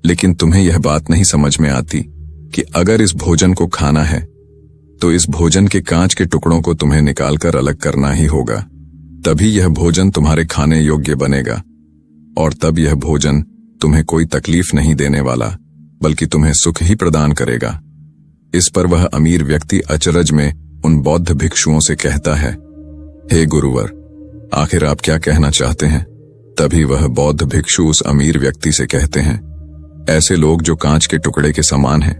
लेकिन तुम्हें यह बात नहीं समझ में आती कि अगर इस भोजन को खाना है तो इस भोजन के कांच के टुकड़ों को तुम्हें निकालकर अलग करना ही होगा। तभी यह भोजन तुम्हारे खाने योग्य बनेगा और तब यह भोजन तुम्हें कोई तकलीफ नहीं देने वाला, बल्कि तुम्हें सुख ही प्रदान करेगा। इस पर वह अमीर व्यक्ति अचरज में उन बौद्ध भिक्षुओं से कहता है, हे गुरुवर, आखिर आप क्या कहना चाहते हैं? तभी वह बौद्ध भिक्षु उस अमीर व्यक्ति से कहते हैं, ऐसे लोग जो कांच के टुकड़े के समान हैं,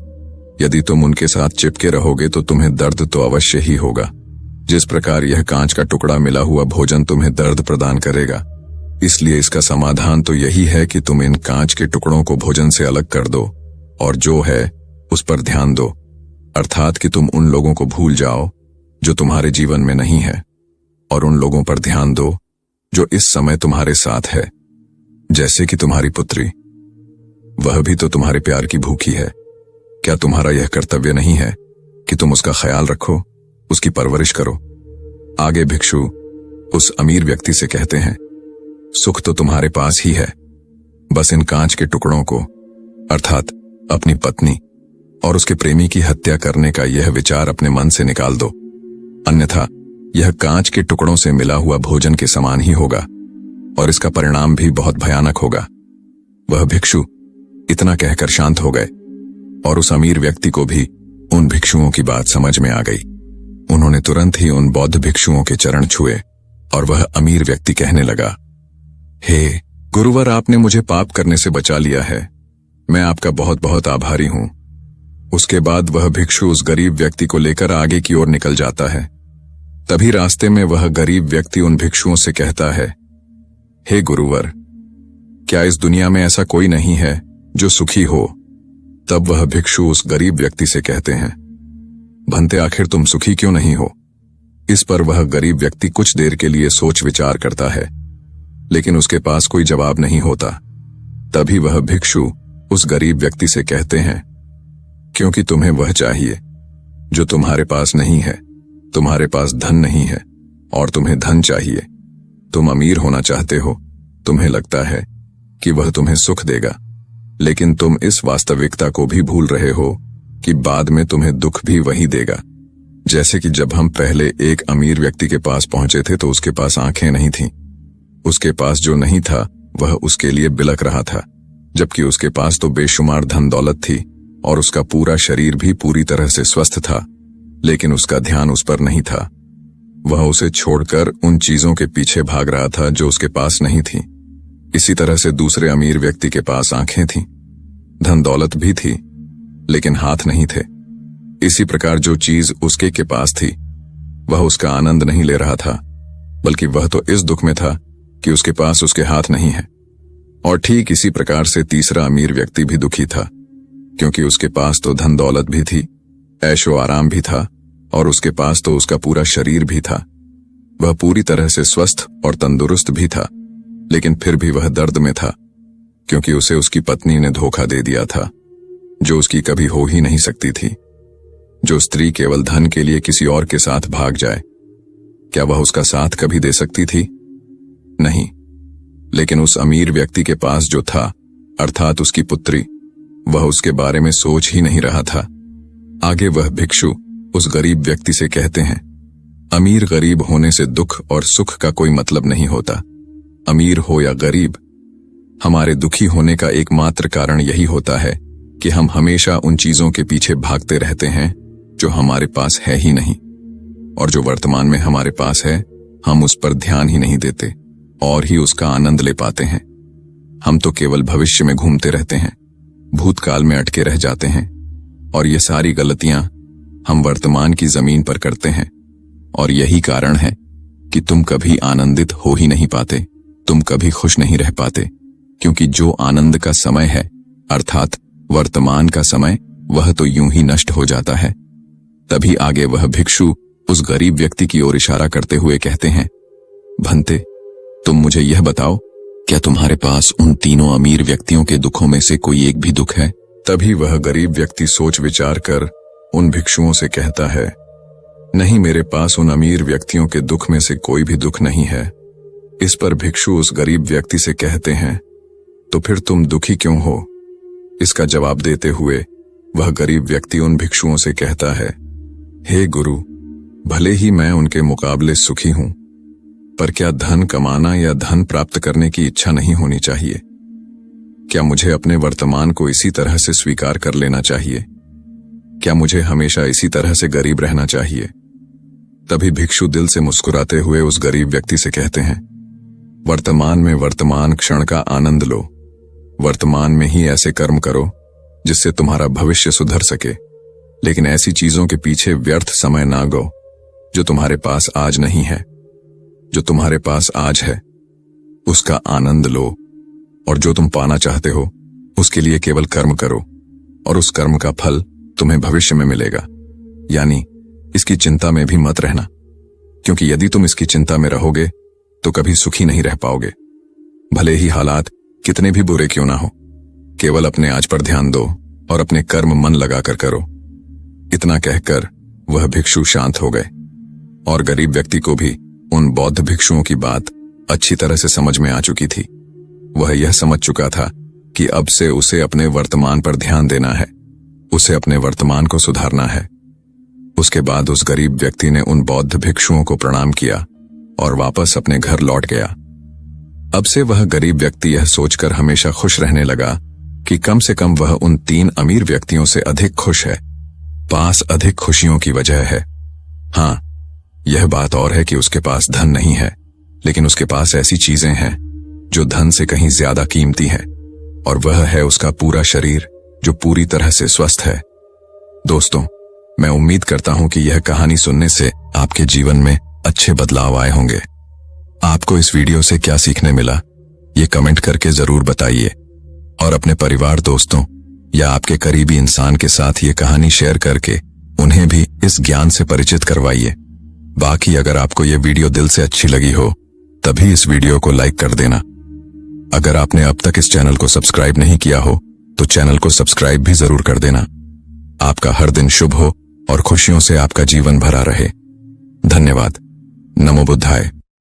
यदि तुम उनके साथ चिपके रहोगे तो तुम्हें दर्द तो अवश्य ही होगा। जिस प्रकार यह कांच का टुकड़ा मिला हुआ भोजन तुम्हें दर्द प्रदान करेगा, इसलिए इसका समाधान तो यही है कि तुम इन कांच के टुकड़ों को भोजन से अलग कर दो और जो है उस पर ध्यान दो, अर्थात कि तुम उन लोगों को भूल जाओ जो तुम्हारे जीवन में नहीं है और उन लोगों पर ध्यान दो जो इस समय तुम्हारे साथ है, जैसे कि तुम्हारी पुत्री। वह भी तो तुम्हारे प्यार की भूखी है। क्या तुम्हारा यह कर्तव्य नहीं है कि तुम उसका ख्याल रखो, उसकी परवरिश करो? आगे भिक्षु उस अमीर व्यक्ति से कहते हैं, सुख तो तुम्हारे पास ही है, बस इन कांच के टुकड़ों को, अर्थात अपनी पत्नी और उसके प्रेमी की हत्या करने का यह विचार अपने मन से निकाल दो, अन्यथा यह कांच के टुकड़ों से मिला हुआ भोजन के समान ही होगा और इसका परिणाम भी बहुत भयानक होगा। वह भिक्षु इतना कहकर शांत हो गए और उस अमीर व्यक्ति को भी उन भिक्षुओं की बात समझ में आ गई। उन्होंने तुरंत ही उन बौद्ध भिक्षुओं के चरण छुए और वह अमीर व्यक्ति कहने लगा, हे गुरुवर, आपने मुझे पाप करने से बचा लिया है, मैं आपका बहुत बहुत आभारी हूं। उसके बाद वह भिक्षु उस गरीब व्यक्ति को लेकर आगे की ओर निकल जाता है। तभी रास्ते में वह गरीब व्यक्ति उन भिक्षुओं से कहता है, हे गुरुवर, क्या इस दुनिया में ऐसा कोई नहीं है जो सुखी हो? तब वह भिक्षु उस गरीब व्यक्ति से कहते हैं, भंते, आखिर तुम सुखी क्यों नहीं हो? इस पर वह गरीब व्यक्ति कुछ देर के लिए सोच विचार करता है, लेकिन उसके पास कोई जवाब नहीं होता। तभी वह भिक्षु उस गरीब व्यक्ति से कहते हैं, क्योंकि तुम्हें वह चाहिए जो तुम्हारे पास नहीं है। तुम्हारे पास धन नहीं है और तुम्हें धन चाहिए। तुम अमीर होना चाहते हो, तुम्हें लगता है कि वह तुम्हें सुख देगा, लेकिन तुम इस वास्तविकता को भी भूल रहे हो कि बाद में तुम्हें दुख भी वही देगा। जैसे कि जब हम पहले एक अमीर व्यक्ति के पास पहुंचे थे तो उसके पास आंखें नहीं थीं। उसके पास जो नहीं था वह उसके लिए बिलख रहा था, जबकि उसके पास तो बेशुमार धन दौलत थी और उसका पूरा शरीर भी पूरी तरह से स्वस्थ था, लेकिन उसका ध्यान उस पर नहीं था। वह उसे छोड़कर उन चीजों के पीछे भाग रहा था जो उसके पास नहीं थी। इसी तरह से दूसरे अमीर व्यक्ति के पास आंखें थीं, धन दौलत भी थी, लेकिन हाथ नहीं थे। इसी प्रकार जो चीज उसके के पास थी वह उसका आनंद नहीं ले रहा था, बल्कि वह तो इस दुख में था कि उसके पास उसके हाथ नहीं है। और ठीक इसी प्रकार से तीसरा अमीर व्यक्ति भी दुखी था, क्योंकि उसके पास तो धन दौलत भी थी, ऐशो आराम भी था और उसके पास तो उसका पूरा शरीर भी था। वह पूरी तरह से स्वस्थ और तंदुरुस्त भी था, लेकिन फिर भी वह दर्द में था। क्योंकि उसे उसकी पत्नी ने धोखा दे दिया था, जो उसकी कभी हो ही नहीं सकती थी। जो स्त्री केवल धन के लिए किसी और के साथ भाग जाए, क्या वह उसका साथ कभी दे सकती थी? नहीं। लेकिन उस अमीर व्यक्ति के पास जो था, अर्थात उसकी पुत्री, वह उसके बारे में सोच ही नहीं रहा था। आगे वह भिक्षु उस गरीब व्यक्ति से कहते हैं, अमीर गरीब होने से दुख और सुख का कोई मतलब नहीं होता। अमीर हो या गरीब, हमारे दुखी होने का एकमात्र कारण यही होता है कि हम हमेशा उन चीजों के पीछे भागते रहते हैं जो हमारे पास है ही नहीं, और जो वर्तमान में हमारे पास है हम उस पर ध्यान ही नहीं देते और ही उसका आनंद ले पाते हैं। हम तो केवल भविष्य में घूमते रहते हैं, भूतकाल में अटके रह जाते हैं, और ये सारी गलतियां हम वर्तमान की जमीन पर करते हैं। और यही कारण है कि तुम कभी आनंदित हो ही नहीं पाते, तुम कभी खुश नहीं रह पाते, क्योंकि जो आनंद का समय है, अर्थात वर्तमान का समय, वह तो यूं ही नष्ट हो जाता है। तभी आगे वह भिक्षु उस गरीब व्यक्ति की ओर इशारा करते हुए कहते हैं, भंते, तुम मुझे यह बताओ, क्या तुम्हारे पास उन तीनों अमीर व्यक्तियों के दुखों में से कोई एक भी दुख है? तभी वह गरीब व्यक्ति सोच विचार कर उन भिक्षुओं से कहता है, नहीं, मेरे पास उन अमीर व्यक्तियों के दुख में से कोई भी दुख नहीं है। इस पर भिक्षु उस गरीब व्यक्ति से कहते हैं, तो फिर तुम दुखी क्यों हो? इसका जवाब देते हुए वह गरीब व्यक्ति उन भिक्षुओं से कहता है, हे गुरु, भले ही मैं उनके मुकाबले सुखी हूं, पर क्या धन कमाना या धन प्राप्त करने की इच्छा नहीं होनी चाहिए? क्या मुझे अपने वर्तमान को इसी तरह से स्वीकार कर लेना चाहिए? क्या मुझे हमेशा इसी तरह से गरीब रहना चाहिए? तभी भिक्षु दिल से मुस्कुराते हुए उस गरीब व्यक्ति से कहते हैं, वर्तमान में वर्तमान क्षण का आनंद लो। वर्तमान में ही ऐसे कर्म करो जिससे तुम्हारा भविष्य सुधर सके, लेकिन ऐसी चीजों के पीछे व्यर्थ समय ना गो जो तुम्हारे पास आज नहीं है। जो तुम्हारे पास आज है उसका आनंद लो, और जो तुम पाना चाहते हो उसके लिए केवल कर्म करो, और उस कर्म का फल तुम्हें भविष्य में मिलेगा। यानी इसकी चिंता में भी मत रहना, क्योंकि यदि तुम इसकी चिंता में रहोगे तो कभी सुखी नहीं रह पाओगे, भले ही हालात कितने भी बुरे क्यों ना हो। केवल अपने आज पर ध्यान दो और अपने कर्म मन लगाकर करो। इतना कहकर वह भिक्षु शांत हो गए, और गरीब व्यक्ति को भी उन बौद्ध भिक्षुओं की बात अच्छी तरह से समझ में आ चुकी थी। वह यह समझ चुका था कि अब से उसे अपने वर्तमान पर ध्यान देना है, उसे अपने वर्तमान को सुधारना है। उसके बाद उस गरीब व्यक्ति ने उन बौद्ध भिक्षुओं को प्रणाम किया और वापस अपने घर लौट गया। अब से वह गरीब व्यक्ति यह सोचकर हमेशा खुश रहने लगा कि कम से कम वह उन 3 अमीर व्यक्तियों से अधिक खुश है, पास अधिक खुशियों की वजह है। हाँ, यह बात और है कि उसके पास धन नहीं है, लेकिन उसके पास ऐसी चीजें हैं जो धन से कहीं ज्यादा कीमती है, और वह है उसका पूरा शरीर जो पूरी तरह से स्वस्थ है। दोस्तों, मैं उम्मीद करता हूं कि यह कहानी सुनने से आपके जीवन में अच्छे बदलाव आए होंगे। आपको इस वीडियो से क्या सीखने मिला, ये कमेंट करके जरूर बताइए, और अपने परिवार, दोस्तों या आपके करीबी इंसान के साथ ये कहानी शेयर करके उन्हें भी इस ज्ञान से परिचित करवाइए। बाकी अगर आपको ये वीडियो दिल से अच्छी लगी हो तभी इस वीडियो को लाइक कर देना। अगर आपने अब तक इस चैनल को सब्सक्राइब नहीं किया हो तो चैनल को सब्सक्राइब भी जरूर कर देना। आपका हर दिन शुभ हो और खुशियों से आपका जीवन भरा रहे। धन्यवाद। नमो बुद्धाय।